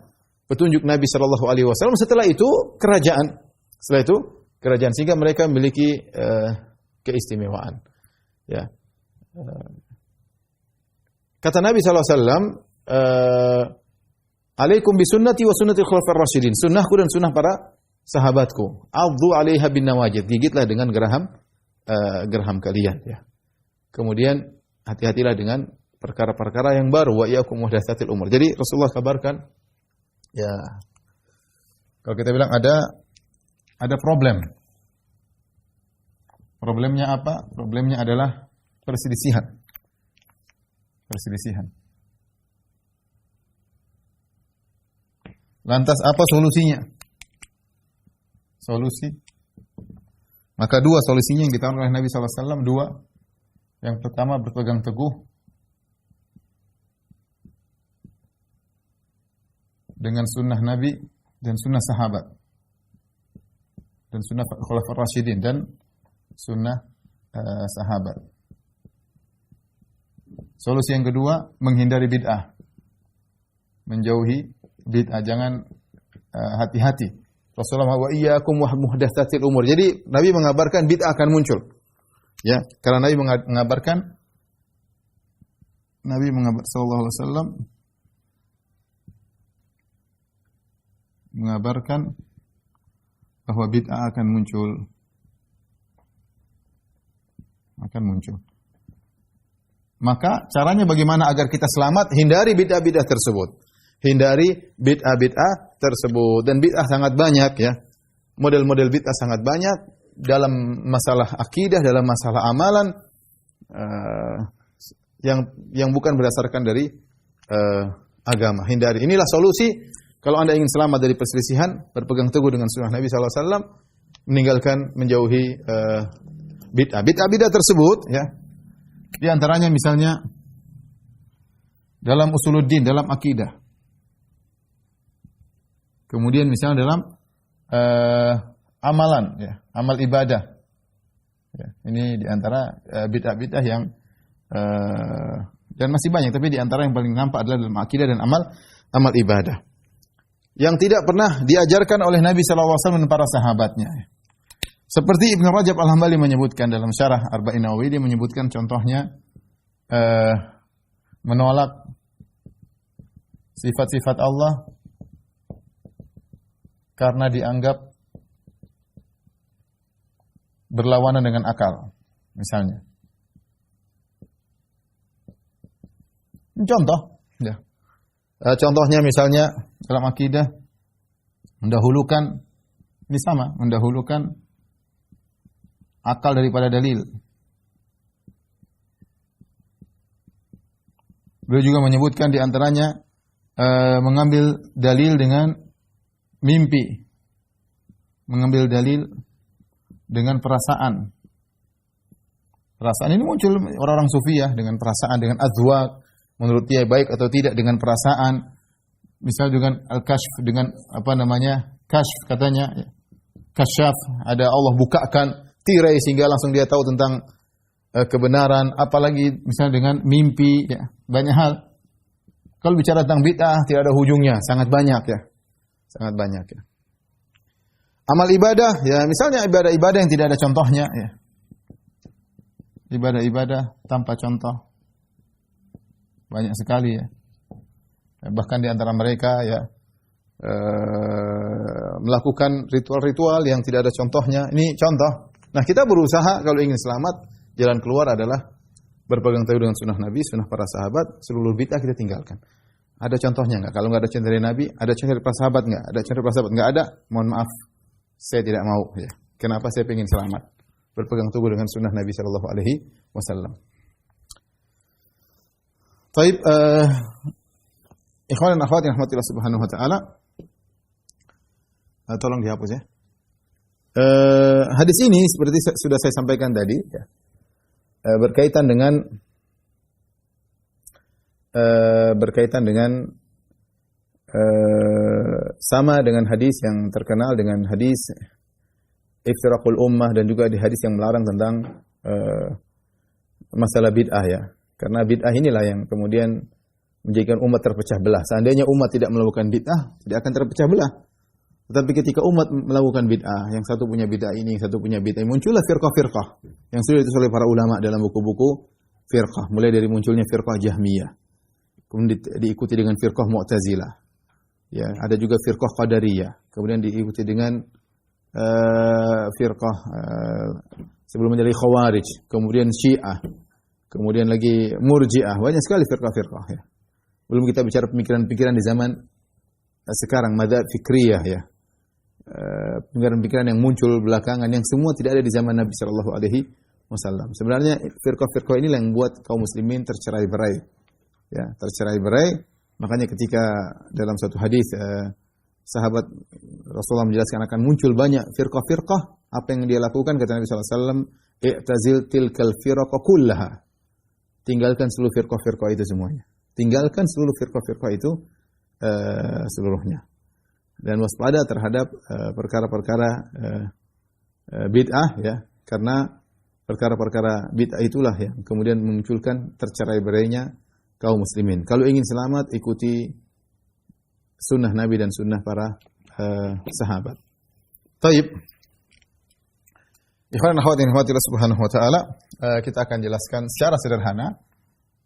petunjuk Nabi sallallahu alaihi wasallam. Setelah itu kerajaan. Sehingga mereka memiliki keistimewaan. Ya. Kata Nabi sallallahu alaihi wasallam, "Alaikum bisunnati wa sunnatil khulafair rasyidin." Sunnahku dan sunnah para sahabatku. Addu 'alaiha bin nawajid. Gigitlah dengan geraham kalian ya. Kemudian hati-hatilah dengan perkara-perkara yang baru, wa iyyakum muhdatsatil umur. Jadi Rasulullah kabarkan ya, kalau kita bilang ada problem. Problemnya apa? Problemnya adalah perselisihan. Perselisihan. Lantas apa solusinya? Solusi. Maka dua solusinya yang ditawarkan oleh Nabi sallallahu alaihi wasallam, dua. Yang pertama, berpegang teguh dengan sunnah Nabi dan sunnah sahabat. Dan sunnah Khulafaur Rasyidin dan sunnah sahabat. Solusi yang kedua, menghindari bid'ah. Menjauhi bid'ah, jangan hati-hati. Rasulullah wa iyyakum muhdatsatil umur. Jadi Nabi mengabarkan bid'ah akan muncul. Ya, karena Nabi mengabarkan sallallahu alaihi wasallam mengabarkan bahwa bid'ah akan muncul. Maka caranya bagaimana agar kita selamat? Hindari bid'ah-bid'ah tersebut. Hindari bid'ah-bid'ah tersebut. Dan bid'ah sangat banyak ya. Model-model bid'ah sangat banyak dalam masalah akidah, dalam masalah amalan yang bukan berdasarkan dari agama. Hindari. Inilah solusi kalau Anda ingin selamat dari perselisihan, berpegang teguh dengan sunnah Nabi sallallahu alaihi wasallam, meninggalkan, menjauhi bid'ah. Bid'ah tersebut ya. Di antaranya misalnya dalam usuluddin, dalam akidah. Kemudian misalnya dalam amalan ya, amal ibadah. Ya, ini di antara bid'ah-bid'ah yang dan masih banyak, tapi di antara yang paling nampak adalah dalam akidah dan amal ibadah. Yang tidak pernah diajarkan oleh Nabi sallallahu alaihi wasallam dan para sahabatnya. Seperti Ibnu Rajab Al-Hambali menyebutkan dalam syarah Arba'in Nawawi, dia menyebutkan contohnya menolak sifat-sifat Allah karena dianggap berlawanan dengan akal, misalnya. Contoh, ya. Contohnya misalnya dalam akidah mendahulukan, ini sama, mendahulukan akal daripada dalil. Beliau juga menyebutkan di antaranya mengambil dalil dengan mimpi, mengambil dalil dengan perasaan. Perasaan ini muncul orang-orang sufi ya, dengan perasaan, dengan azwaq, menurut dia baik atau tidak dengan perasaan. Misalnya dengan al-kashf, dengan kashf katanya, kasyaf, ada Allah bukakan tirai sehingga langsung dia tahu tentang kebenaran, apalagi misalnya dengan mimpi ya, banyak hal. Kalau bicara tentang bid'ah tidak ada ujungnya, sangat banyak ya. Sangat banyak ya. Amal ibadah ya, misalnya ibadah-ibadah yang tidak ada contohnya ya. Ibadah-ibadah tanpa contoh banyak sekali ya. Bahkan di antara mereka ya melakukan ritual-ritual yang tidak ada contohnya. Ini contoh. Nah, kita berusaha kalau ingin selamat, jalan keluar adalah berpegang teguh dengan sunnah Nabi, sunnah para sahabat, seluruh bid'ah kita tinggalkan. Ada contohnya enggak? Kalau enggak ada contoh dari Nabi, ada contoh dari para sahabat enggak? Ada contoh dari para sahabat enggak ada? Mohon maaf, saya tidak mau ya. Kenapa? Saya ingin selamat. Berpegang teguh dengan sunnah Nabi sallallahu alaihi wasallam. Baik, ikhwan dan akhwat yang rahmatillah subhanahu wa ta'ala, tolong dihapus ya. Hadis ini seperti sudah saya sampaikan tadi ya, berkaitan dengan sama dengan hadis yang terkenal, dengan hadis iftiraqul ummah, dan juga di hadis yang melarang tentang masalah bid'ah ya. Karena bid'ah inilah yang kemudian menjadikan umat terpecah belah. Seandainya umat tidak melakukan bid'ah, tidak akan terpecah belah. Tetapi ketika umat melakukan bid'ah, yang satu punya bid'ah ini, yang satu punya bid'ah ini, muncullah firqah-firqah yang sudah ditulis oleh para ulama dalam buku-buku firqah. Mulai dari munculnya firqah Jahmiyah, kemudian diikuti dengan firqah Mu'tazilah. Ya, ada juga firqah Qadariyah, kemudian diikuti dengan firqah sebelum menjadi Khawarij, kemudian Syiah, kemudian lagi Murji'ah, banyak sekali firqah-firqah ya. Belum kita bicara pemikiran-pemikiran di zaman sekarang, madzhab fikriyah ya. Pemikiran-pemikiran yang muncul belakangan yang semua tidak ada di zaman Nabi sallallahu alaihi wasallam. Sebenarnya firqah-firqah ini yang membuat kaum muslimin tercerai-berai. Ya, tercerai-berai. Makanya ketika dalam satu hadis sahabat Rasulullah menjelaskan akan muncul banyak firqah-firqah, apa yang dia lakukan kata Nabi sallallahu alaihi wasallam, "I'tazil tilkal firqa kullaha." Tinggalkan seluruh firqah-firqah itu semuanya. Tinggalkan seluruh firqah-firqah itu seluruhnya. Dan waspada terhadap perkara-perkara bid'ah ya, karena perkara-perkara bid'ah itulah yang kemudian memunculkan tercerai-berainya kaum muslimin. Kalau ingin selamat, ikuti sunnah Nabi dan sunnah para sahabat. Taib. Ikhwan akhwat yang dirahmati Allah Subhanahu wa taala, kita akan jelaskan secara sederhana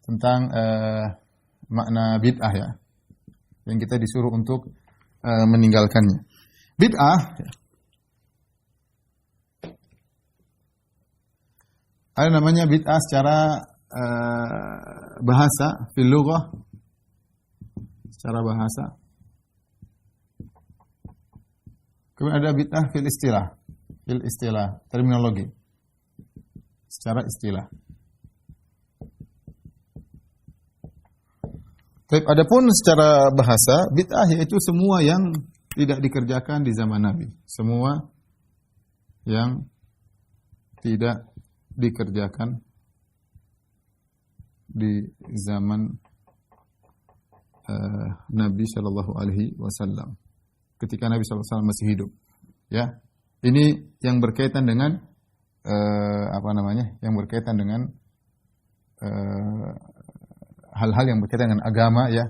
tentang makna bid'ah ya. Yang kita disuruh untuk meninggalkannya. Bid'ah ada namanya bid'ah secara bahasa, fil lughah, secara bahasa. Kemudian ada bid'ah fil istilah, terminologi. Secara istilah. Baik, adapun secara bahasa, bid'ah yaitu semua yang tidak dikerjakan di zaman Nabi. Semua yang tidak dikerjakan di zaman Nabi Shallallahu Alaihi Wasallam. Ketika Nabi Shallallahu Alaihi Wasallam masih hidup, ya. Ini yang berkaitan dengan Yang berkaitan dengan hal-hal yang berkaitan dengan agama ya.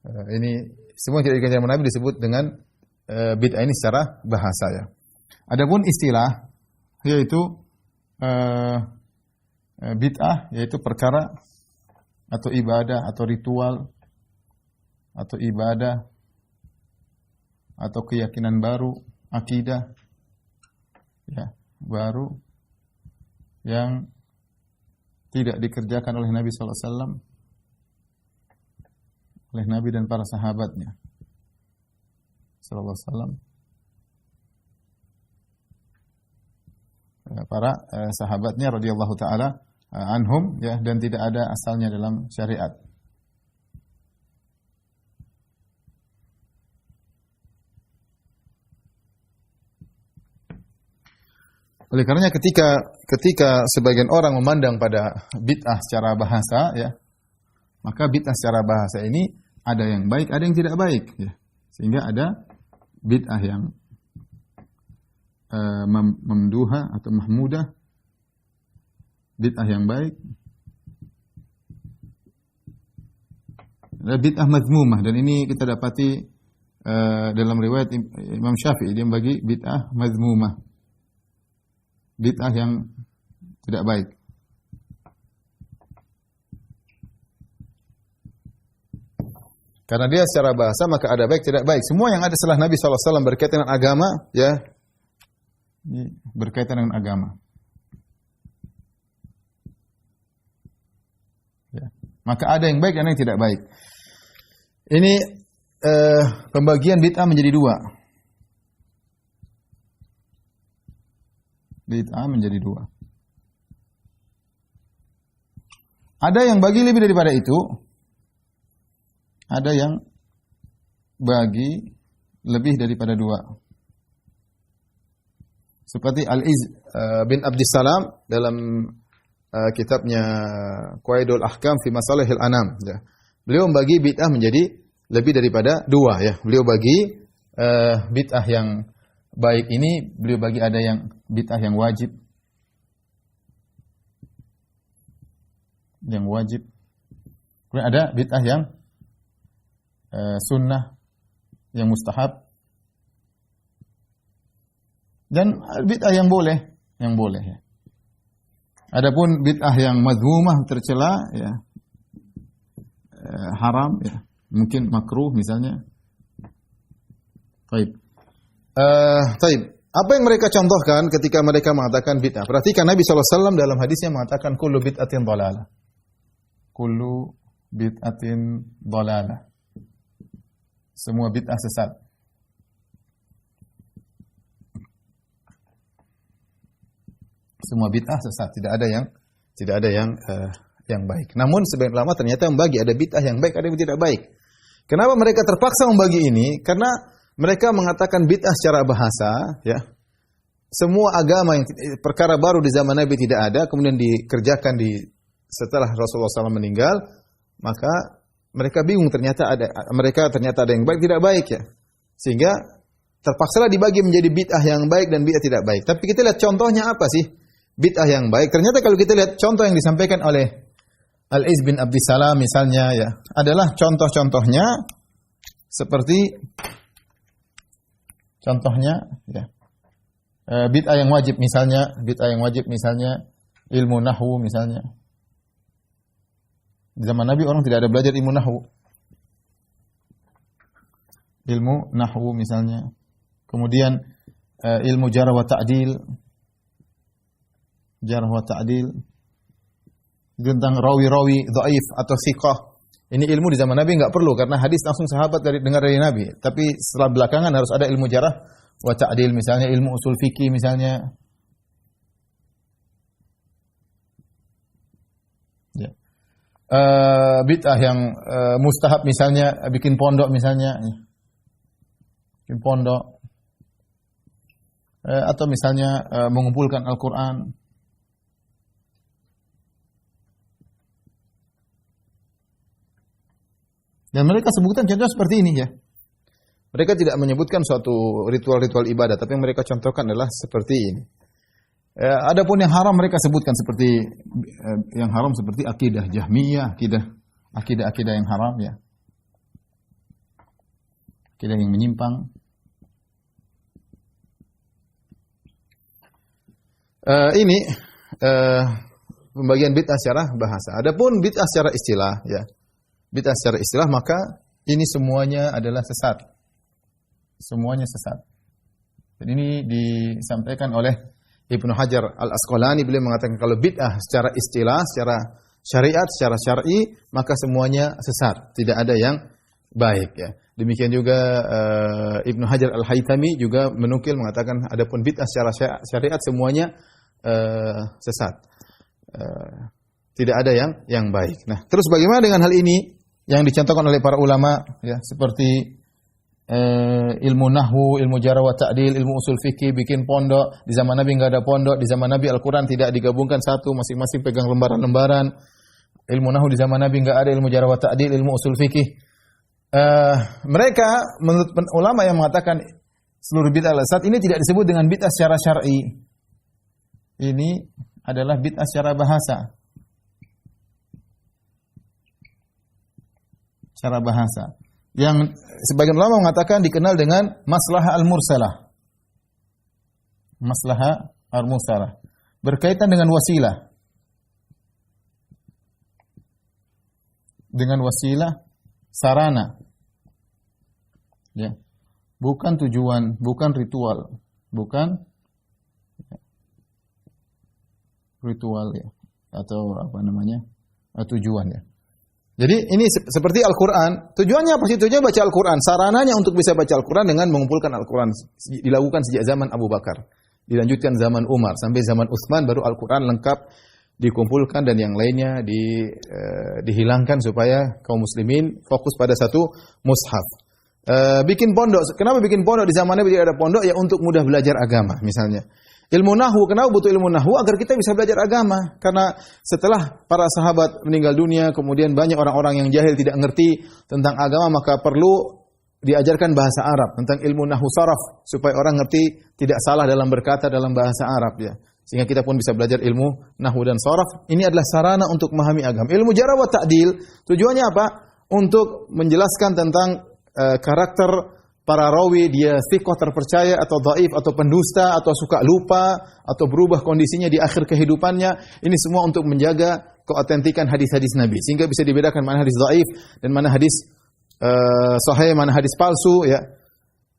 Ini semua tidak dikerjakan Nabi disebut dengan bid'ah ini secara bahasa ya. Adapun istilah yaitu bid'ah yaitu perkara atau ibadah atau ritual atau ibadah atau keyakinan baru, akidah ya, baru yang tidak dikerjakan oleh Nabi sallallahu alaihi wasallam, oleh Nabi dan para sahabatnya sallallahu alaihi wasallam, para sahabatnya radhiyallahu taala anhum ya, dan tidak ada asalnya dalam syariat. Oleh karenanya ketika sebagian orang memandang pada bid'ah secara bahasa ya, maka bid'ah secara bahasa ini ada yang baik, ada yang tidak baik ya. Sehingga ada bid'ah yang mamduha atau mahmudah, bid'ah yang baik. Ada bid'ah mazmumah, dan ini kita dapati dalam riwayat Imam Syafi'i, dia membagi bid'ah mazmumah, bid'ah yang tidak baik. Karena dia secara bahasa maka ada baik tidak baik. Semua yang ada setelah Nabi SAW berkaitan dengan agama ya, berkaitan dengan agama. Ya. Maka ada yang baik dan yang tidak baik. Ini pembagian bid'ah menjadi dua. Bid'ah menjadi dua. Ada yang bagi lebih daripada itu. Ada yang bagi lebih daripada dua. Seperti Al-Izz bin Abdissalam dalam kitabnya Qawaidul Ahkam fi Masalihil Anam. Ya. Beliau membagi bid'ah menjadi lebih daripada dua. Ya. Beliau bagi bid'ah yang baik ini, beliau bagi ada yang bid'ah yang wajib. Yang wajib. Kemudian ada bid'ah yang sunnah, yang mustahab, dan bid'ah yang boleh ya. Adapun bid'ah yang mazmumah, tercela ya, haram ya, mungkin makruh misalnya. Baik. Apa yang mereka contohkan ketika mereka mengatakan bid'ah? Perhatikan Nabi SAW dalam hadisnya mengatakan kullu bid'atin dhalalah. Kullu bid'atin dhalalah. Semua bid'ah sesat. Semua bid'ah sesat, tidak ada yang baik. Namun sebagian ulama ternyata membagi ada bid'ah yang baik, ada yang tidak baik. Kenapa mereka terpaksa membagi ini? Karena mereka mengatakan bid'ah secara bahasa, ya. Semua agama yang perkara baru di zaman Nabi tidak ada, kemudian dikerjakan setelah Rasulullah SAW meninggal, maka mereka bingung ternyata ada yang baik tidak baik ya. Sehingga terpaksalah dibagi menjadi bid'ah yang baik dan bid'ah tidak baik. Tapi kita lihat contohnya apa sih? Bid'ah yang baik. Ternyata kalau kita lihat contoh yang disampaikan oleh Al-Iz bin Abdissalam misalnya ya, adalah contoh-contohnya seperti contohnya ya. Bid'ah yang wajib misalnya ilmu nahwu misalnya. Di zaman Nabi orang tidak ada belajar ilmu nahwu. Ilmu nahwu misalnya. Kemudian ilmu jarh wa ta'dil. Jarh wa ta'dil. Tentang rawi-rawi dhaif atau thiqah. Ini ilmu di zaman Nabi enggak perlu karena hadis langsung sahabat dengar dari Nabi. Tapi setelah belakangan harus ada ilmu jarh wa ta'dil misalnya, ilmu usul fikih misalnya. Ya. Bid'ah yang mustahab misalnya bikin pondok misalnya. Bikin pondok. Atau misalnya mengumpulkan Al-Qur'an. Dan mereka sebutkan contoh seperti ini ya. Mereka tidak menyebutkan suatu ritual-ritual ibadah, tapi yang mereka contohkan adalah seperti ini. Adapun yang haram mereka sebutkan seperti yang haram seperti akidah Jahmiyah, akidah yang haram ya. Akidah yang menyimpang. Ini pembagian bid'ah secara bahasa. Adapun bid'ah secara istilah ya. Bid'ah secara istilah maka ini semuanya adalah sesat. Semuanya sesat. Dan ini disampaikan oleh Ibnu Hajar Al-Asqalani, beliau mengatakan kalau bid'ah secara istilah, secara syariat, secara syar'i, maka semuanya sesat, tidak ada yang baik ya. Demikian juga Ibnu Hajar Al-Haytami juga menukil mengatakan adapun bid'ah secara syariat semuanya sesat. Tidak ada yang baik. Nah, terus bagaimana dengan hal ini yang dicontohkan oleh para ulama ya, seperti ilmu nahwu, ilmu jarh wa ta'dil, ilmu usul fikih, bikin pondok. Di zaman Nabi enggak ada pondok, di zaman Nabi Al-Qur'an tidak digabungkan satu, masing-masing pegang lembaran-lembaran. Ilmu nahwu di zaman Nabi enggak ada, ilmu jarh wa ta'dil, ilmu usul fikih. Mereka menurut ulama yang mengatakan seluruh bid'ah saat ini tidak disebut dengan bid'ah secara syar'i. Ini adalah bid'ah secara bahasa. Secara bahasa. Yang sebagian ulama mengatakan dikenal dengan maslahah al-mursalah. Maslahah al-mursalah. Berkaitan dengan wasilah. Dengan wasilah, sarana. Ya. Bukan tujuan, bukan ritual. Bukan ritual ya. Atau apa namanya? Tujuan ya. Jadi ini seperti Al-Quran. Tujuannya apa sih? Tujuannya baca Al-Quran. Sarananya untuk bisa baca Al-Quran dengan mengumpulkan Al-Quran. Dilakukan sejak zaman Abu Bakar. Dilanjutkan zaman Umar. Sampai zaman Utsman baru Al-Quran lengkap dikumpulkan dan yang lainnya dihilangkan supaya kaum muslimin fokus pada satu mushaf. Bikin pondok. Kenapa bikin pondok di zaman Nabi tidak ada pondok? Ya untuk mudah belajar agama misalnya. Ilmu nahwu, kenapa butuh ilmu nahwu? Agar kita bisa belajar agama. Karena setelah para sahabat meninggal dunia, kemudian banyak orang-orang yang jahil tidak mengerti tentang agama, maka perlu diajarkan bahasa Arab, tentang ilmu nahwu saraf, supaya orang ngerti tidak salah dalam berkata dalam bahasa Arab ya. Sehingga kita pun bisa belajar ilmu nahwu dan saraf. Ini adalah sarana untuk memahami agama. Ilmu jarh wa ta'dil, tujuannya apa? Untuk menjelaskan tentang karakter para rawi, dia thiqah terpercaya atau dhaif atau pendusta atau suka lupa atau berubah kondisinya di akhir kehidupannya. Ini semua untuk menjaga keautentikan hadis-hadis Nabi sehingga bisa dibedakan mana hadis dhaif dan mana hadis sahih, mana hadis palsu ya.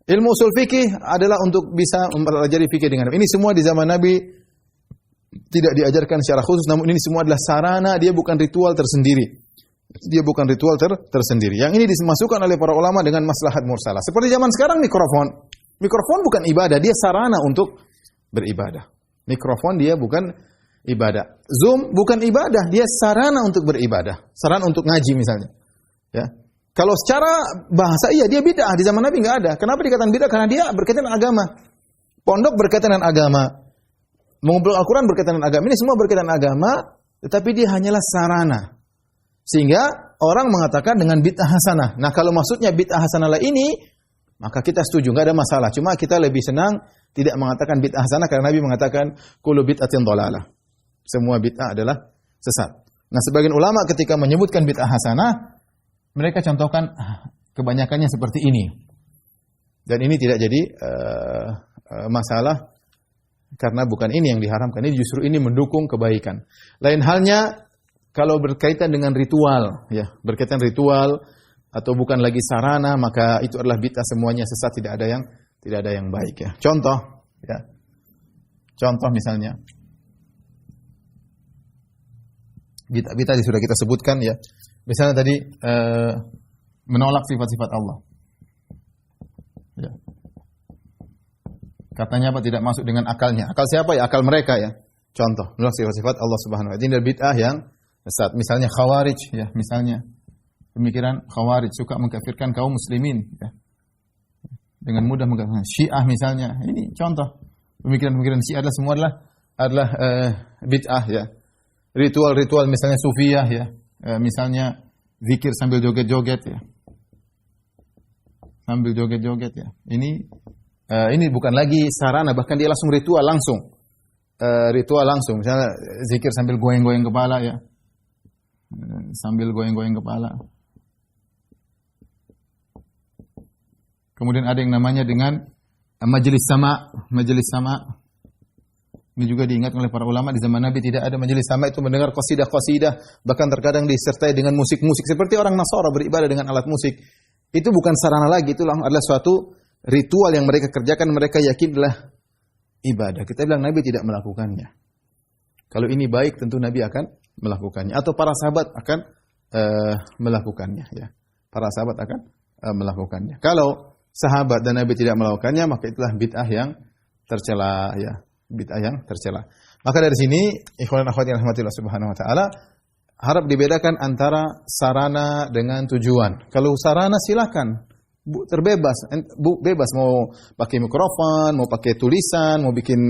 Ilmu usul fikih adalah untuk bisa mempelajari fikih dengan ini semua di zaman Nabi tidak diajarkan secara khusus, namun ini semua adalah sarana, dia bukan ritual tersendiri. Dia bukan ritual tersendiri. Yang ini dimasukkan oleh para ulama dengan maslahat mursalah. Seperti zaman sekarang mikrofon. Mikrofon bukan ibadah, dia sarana untuk beribadah. Mikrofon dia bukan ibadah. Zoom bukan ibadah, dia sarana untuk beribadah. Sarana untuk ngaji misalnya. Ya. Kalau secara bahasa iya dia bid'ah, di zaman Nabi enggak ada. Kenapa dikatakan bid'ah? Karena dia berkaitan dengan agama. Pondok berkaitan dengan agama. Mengumpul Al-Quran berkaitan dengan agama. Ini semua berkaitan dengan agama, tetapi dia hanyalah sarana. Sehingga orang mengatakan dengan bid'ah hasanah. Nah, kalau maksudnya bid'ah hasanah ini, maka kita setuju, enggak ada masalah. Cuma kita lebih senang tidak mengatakan bid'ah hasanah karena Nabi mengatakan kullu bid'atin dhalalah. Semua bid'ah adalah sesat. Nah, sebagian ulama ketika menyebutkan bid'ah hasanah, mereka contohkan kebanyakannya seperti ini. Dan ini tidak jadi masalah karena bukan ini yang diharamkan. Ini justru ini mendukung kebaikan. Lain halnya kalau berkaitan dengan ritual, ya, berkaitan ritual atau bukan lagi sarana, maka itu adalah bid'ah, semuanya sesat, tidak ada yang baik, ya. Contoh, ya. Contoh misalnya bid'ah sudah kita sebutkan, ya. Misalnya tadi menolak sifat-sifat Allah. Ya. Katanya apa? Tidak masuk dengan akalnya. Akal siapa ya? Akal mereka ya. Contoh, menolak sifat-sifat Allah Subhanahu wa taala. Ini bid'ah yang sesat. Misalnya Khawarij ya, misalnya pemikiran Khawarij suka mengkafirkan kaum muslimin ya. Dengan mudah mengkafirkan Syiah misalnya. Ini contoh. Pemikiran-pemikiran Syiah adalah semua adalah bid'ah ya. Ritual-ritual misalnya Sufiyah ya. Misalnya zikir sambil joget-joget ya. Sambil joget-joget ya. Ini bukan lagi sarana, bahkan dia langsung ritual langsung. Ritual langsung. Misalnya zikir sambil goyang-goyang kepala ya. Sambil goyang-goyang kepala. Kemudian ada yang namanya dengan majelis sama, majelis sama. Ini juga diingatkan oleh para ulama, di zaman Nabi tidak ada majelis sama, itu mendengar qasidah-qasidah, bahkan terkadang disertai dengan musik-musik seperti orang Nasara beribadah dengan alat musik. Itu bukan sarana lagi, itu adalah suatu ritual yang mereka kerjakan, mereka yakin adalah ibadah. Kita bilang Nabi tidak melakukannya. Kalau ini baik tentu Nabi akan melakukannya, atau para sahabat akan melakukannya ya. Para sahabat akan melakukannya. Kalau sahabat dan Nabi tidak melakukannya, maka itulah bid'ah yang tercela ya. Bid'ah yang tercela. Maka dari sini ikhwan dan akhwat yang rahmatillah subhanahu wa taala, harap dibedakan antara sarana dengan tujuan. Kalau sarana silakan terbebas, bebas mau pakai mikrofon, mau pakai tulisan, mau bikin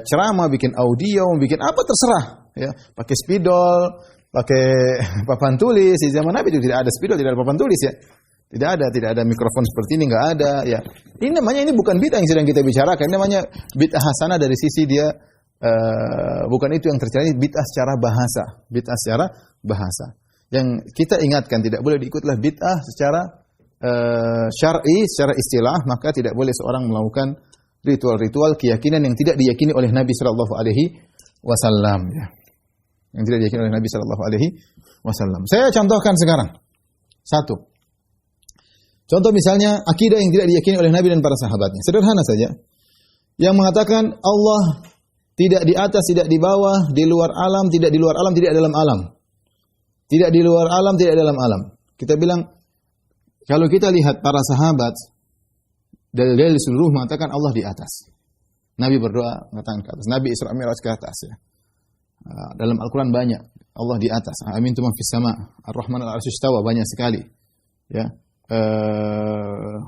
ceramah, bikin audio, mau bikin apa terserah ya. Pakai spidol, pakai papan tulis. Di zaman Nabi itu tidak ada spidol, tidak ada papan tulis ya. Tidak ada mikrofon seperti ini, enggak ada ya. Ini bukan bid'ah yang sedang kita bicarakan. Ini namanya bid'ah hasanah dari sisi dia bukan itu yang tercela, bid'ah secara bahasa. Bid'ah secara bahasa. Yang kita ingatkan tidak boleh diikutlah bid'ah secara syar'i, secara istilah, maka tidak boleh seorang melakukan ritual-ritual keyakinan yang tidak diyakini oleh Nabi sallallahu alaihi wasallam ya. Yang tidak diyakini oleh Nabi sallallahu alaihi wasallam. Saya contohkan sekarang. Satu. Contoh misalnya akidah yang tidak diyakini oleh Nabi dan para sahabatnya. Sederhana saja. Yang mengatakan Allah tidak di atas, tidak di bawah, di luar alam, tidak di luar alam, tidak dalam alam. Tidak di luar alam, tidak dalam alam. Kita bilang, kalau kita lihat para sahabat, dalil-dalil seluruh mengatakan Allah di atas. Nabi berdoa mengatakan ke atas. Nabi Isra Mi'raj ke atas ya. Dalam Al-Quran banyak. Allah di atas. Amin tu man fis sama. Ar-Rahman al-Arsy istawa, banyak sekali. Ya.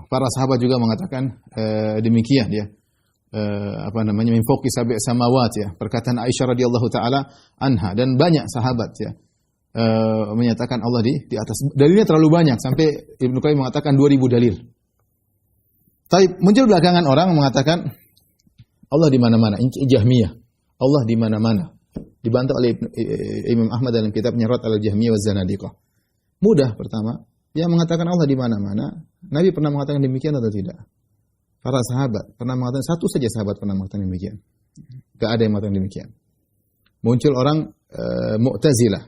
Para sahabat juga mengatakan demikian ya. Min fawqi sab'i samawat ya. Perkataan Aisyah radhiyallahu taala anha dan banyak sahabat ya. Menyatakan Allah di atas. Dalilnya terlalu banyak sampai Ibnu Qayyim mengatakan 2000 dalil. Tapi muncul belakangan orang mengatakan Allah di mana-mana. Jahmiyah. Allah di mana-mana. Dibantah oleh Imam Ahmad dalam kitabnya Rad al-Jahmiyah wa Zanadiqah. Mudah pertama. Yang mengatakan Allah di mana-mana, Nabi pernah mengatakan demikian atau tidak? Para sahabat pernah mengatakan, satu saja sahabat pernah mengatakan demikian. Tidak ada yang mengatakan demikian. Muncul orang Mu'tazilah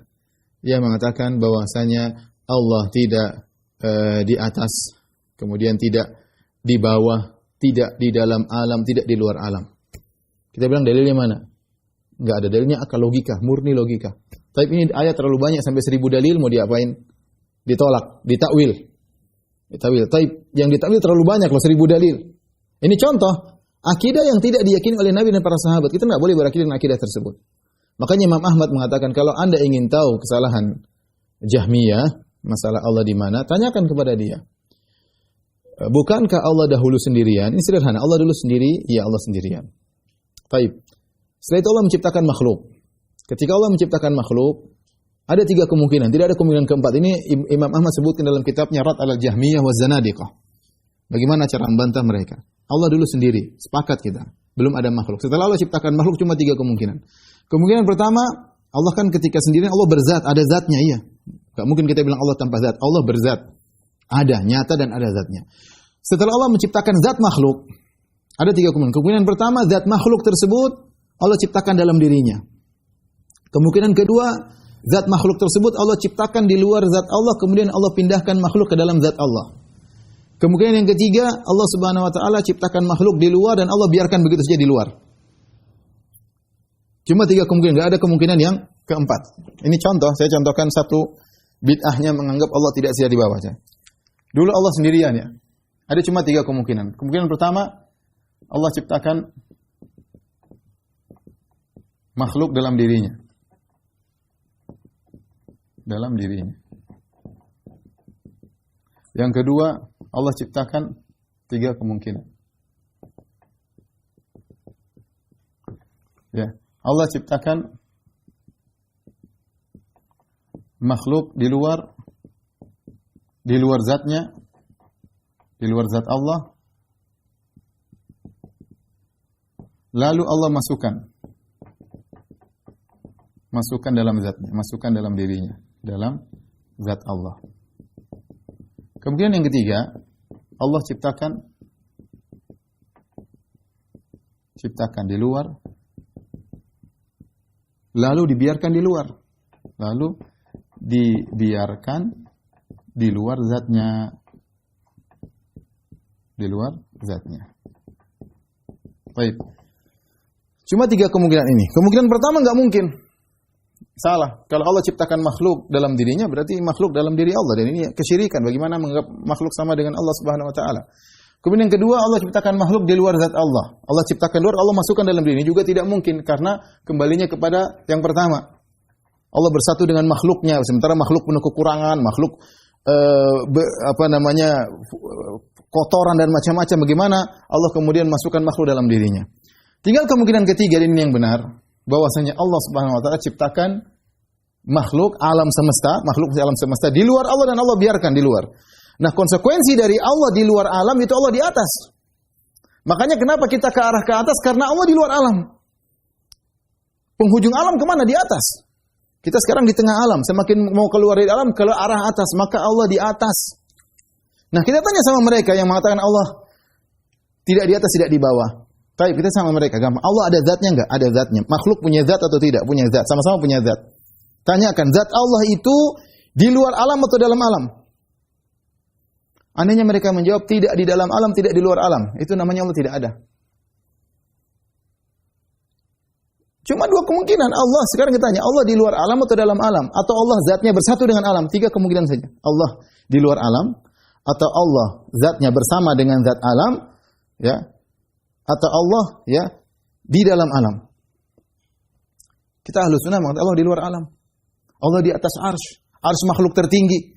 yang mengatakan bahwasanya Allah tidak di atas, kemudian tidak di bawah, tidak di dalam alam, tidak di luar alam. Kita bilang dalilnya mana? Enggak ada dalilnya, akal logika, murni logika. Tapi ini ayat terlalu banyak sampai 1000 dalil, mau diapain? Ditolak, ditakwil. Ditakwil. Tapi yang ditakwil terlalu banyak loh, 1000 dalil. Ini contoh akidah yang tidak diyakini oleh Nabi dan para sahabat. Kita enggak boleh berakidah dengan akidah tersebut. Makanya Imam Ahmad mengatakan kalau Anda ingin tahu kesalahan Jahmiyah, masalah Allah di mana, tanyakan kepada dia. Bukankah Allah dahulu sendirian? Ini sederhana. Allah dulu sendiri, ya Allah sendirian. Baik. Setelah itu Allah menciptakan makhluk. Ketika Allah menciptakan makhluk, ada 3 kemungkinan. Tidak ada kemungkinan keempat. Ini Imam Ahmad sebutkan dalam kitabnya Rad al-Jahmiyah wa Zanadiqah. Bagaimana cara membantah mereka? Allah dulu sendiri. Sepakat kita. Belum ada makhluk. Setelah Allah ciptakan makhluk cuma 3 kemungkinan. Kemungkinan pertama, Allah kan ketika sendirian Allah berzat. Ada zatnya, iya. Gak mungkin kita bilang Allah tanpa zat. Allah berzat. Ada, nyata dan ada zatnya. Setelah Allah menciptakan zat makhluk, ada 3 kemungkinan. Kemungkinan pertama, zat makhluk tersebut Allah ciptakan dalam dirinya. Kemungkinan kedua, zat makhluk tersebut Allah ciptakan di luar zat Allah, kemudian Allah pindahkan makhluk ke dalam zat Allah. Kemungkinan yang ketiga, Allah Subhanahu wa taala ciptakan makhluk di luar dan Allah biarkan begitu saja di luar. Cuma 3 kemungkinan, enggak ada kemungkinan yang keempat. Ini contoh, saya contohkan satu bid'ahnya menganggap Allah tidak ada di bawah. Dulu Allah sendirian ya. Ada cuma 3 kemungkinan. Kemungkinan pertama, Allah ciptakan makhluk dalam dirinya. Dalam dirinya. Yang kedua, Allah ciptakan 3 kemungkinan. Ya, Allah ciptakan makhluk di luar zatnya, di luar zat Allah. Lalu Allah masukkan dalam zatnya, masukkan dalam dirinya, dalam zat Allah. Kemudian yang ketiga, Allah ciptakan di luar, lalu dibiarkan di luar, lalu dibiarkan di luar zatnya, di luar zatnya. Baik. Cuma 3 kemungkinan ini. Kemungkinan pertama nggak mungkin. Salah. Kalau Allah ciptakan makhluk dalam dirinya, berarti makhluk dalam diri Allah. Dan ini kesyirikan. Bagaimana menganggap makhluk sama dengan Allah Subhanahu wa taala. Kemudian yang kedua, Allah ciptakan makhluk di luar zat Allah. Allah ciptakan luar, Allah masukkan dalam diri. Ini juga tidak mungkin karena kembalinya kepada yang pertama. Allah bersatu dengan makhluknya, sementara makhluk penuh kekurangan, makhluk kotoran dan macam-macam. Bagaimana Allah kemudian masukkan makhluk dalam dirinya? Tinggal kemungkinan ketiga, ini yang benar. Bahwasanya Allah Subhanahu wa taala ciptakan makhluk alam semesta di luar Allah dan Allah biarkan di luar. Nah, konsekuensi dari Allah di luar alam itu Allah di atas. Makanya kenapa kita ke arah ke atas? Karena Allah di luar alam. Penghujung alam kemana? Di atas. Kita sekarang di tengah alam. Semakin mau keluar dari alam ke arah atas, maka Allah di atas. Nah, kita tanya sama mereka yang mengatakan Allah tidak di atas, tidak di bawah. Baik, kita sama mereka, gampang. Allah ada zatnya enggak? Ada zatnya. Makhluk punya zat atau tidak? Punya zat. Sama-sama punya zat. Tanyakan, zat Allah itu di luar alam atau dalam alam? Andainya mereka menjawab, tidak di dalam alam, tidak di luar alam. Itu namanya Allah tidak ada. Cuma 2 kemungkinan. Allah, sekarang kita tanya, Allah di luar alam atau dalam alam? Atau Allah zatnya bersatu dengan alam? 3 kemungkinan saja. Allah di luar alam, atau Allah zatnya bersama dengan zat alam, ya, atau Allah ya di dalam alam. Kita Ahlus Sunnah mengatakan Allah di luar alam. Allah di atas arsy, arsy makhluk tertinggi.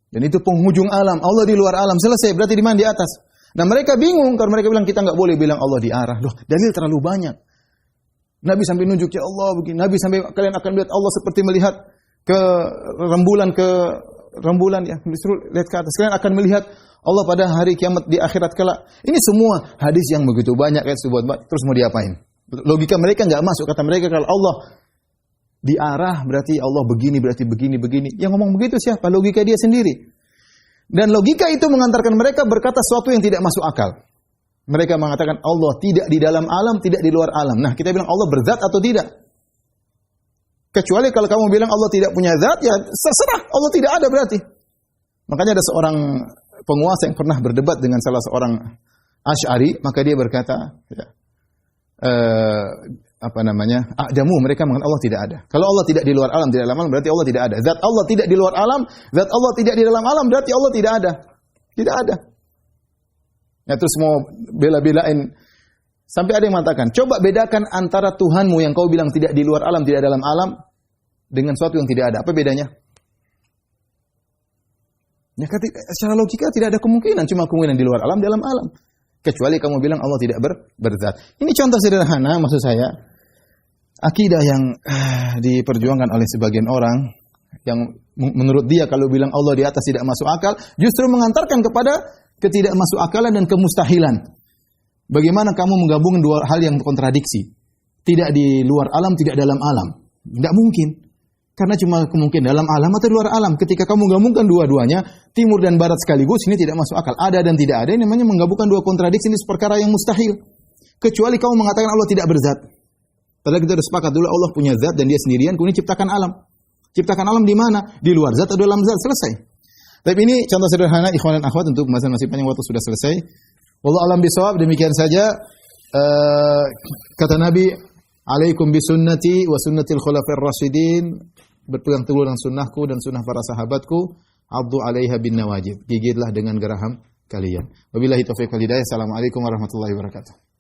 Dan itu penghujung alam. Allah di luar alam. Selesai, berarti di mana? Di atas. Nah, mereka bingung karena mereka bilang kita enggak boleh bilang Allah di arah. Loh, dalil terlalu banyak. Nabi sampai nunjuk ya Allah begini. Nabi sampai kalian akan lihat Allah seperti melihat ke rembulan ya. Disuruh lihat ke atas. Kalian akan melihat Allah pada hari kiamat di akhirat kelak. Ini semua hadis yang begitu banyak terus mau diapain? Logika mereka enggak masuk. Kata mereka kalau Allah di arah berarti Allah begini, berarti begini. Yang ngomong begitu siapa? Logika dia sendiri. Dan logika itu mengantarkan mereka berkata sesuatu yang tidak masuk akal. Mereka mengatakan Allah tidak di dalam alam, tidak di luar alam. Nah, kita bilang Allah berzat atau tidak? Kecuali kalau kamu bilang Allah tidak punya zat, ya terserah. Allah tidak ada berarti. Makanya ada seorang penguasa yang pernah berdebat dengan salah seorang Asy'ari, maka dia berkata, ya, a'damu, mereka mengatakan Allah tidak ada. Kalau Allah tidak di luar alam, tidak dalam alam, berarti Allah tidak ada. Zat Allah tidak di luar alam, zat Allah tidak di dalam alam, berarti Allah tidak ada. Tidak ada. Ya, terus mau bela-belain. Sampai ada yang mengatakan, coba bedakan antara Tuhanmu yang kau bilang tidak di luar alam, tidak dalam alam, dengan sesuatu yang tidak ada. Apa bedanya? Ya, secara logika tidak ada kemungkinan, cuma kemungkinan di luar alam, dalam alam. Kecuali kamu bilang Allah tidak berzat. Ini contoh sederhana, maksud saya, akidah yang diperjuangkan oleh sebagian orang, yang menurut dia kalau bilang Allah di atas tidak masuk akal, justru mengantarkan kepada ketidakmasukakalan dan kemustahilan. Bagaimana kamu menggabungkan dua hal yang kontradiksi? Tidak di luar alam, tidak dalam alam. Tidak mungkin. Karena cuma kemungkinan dalam alam atau luar alam. Ketika kamu menggabungkan dua-duanya, timur dan barat sekaligus, ini tidak masuk akal. Ada dan tidak ada, ini namanya menggabungkan dua kontradiksi, ini perkara yang mustahil. Kecuali kamu mengatakan Allah tidak berzat. Padahal kita sudah sepakat dulu Allah punya zat dan dia sendirian, kemudian ciptakan alam. Ciptakan alam di mana? Di luar zat atau dalam zat, selesai. Tapi ini contoh sederhana, ikhwan dan akhwat, untuk pembahasan masih panjang, waktu sudah selesai. Wallahu a'lam bishawab, demikian saja. Kata Nabi, alaikum bisunnati wa sunnatil khulafa'ir rasyidin, berpegang teguh dengan sunnahku dan sunnah para sahabatku, addu 'alaiha bin nawajid, gigitlah dengan geraham kalian. Wabillahi taufiq wal hidayah. Assalamualaikum warahmatullahi wabarakatuh.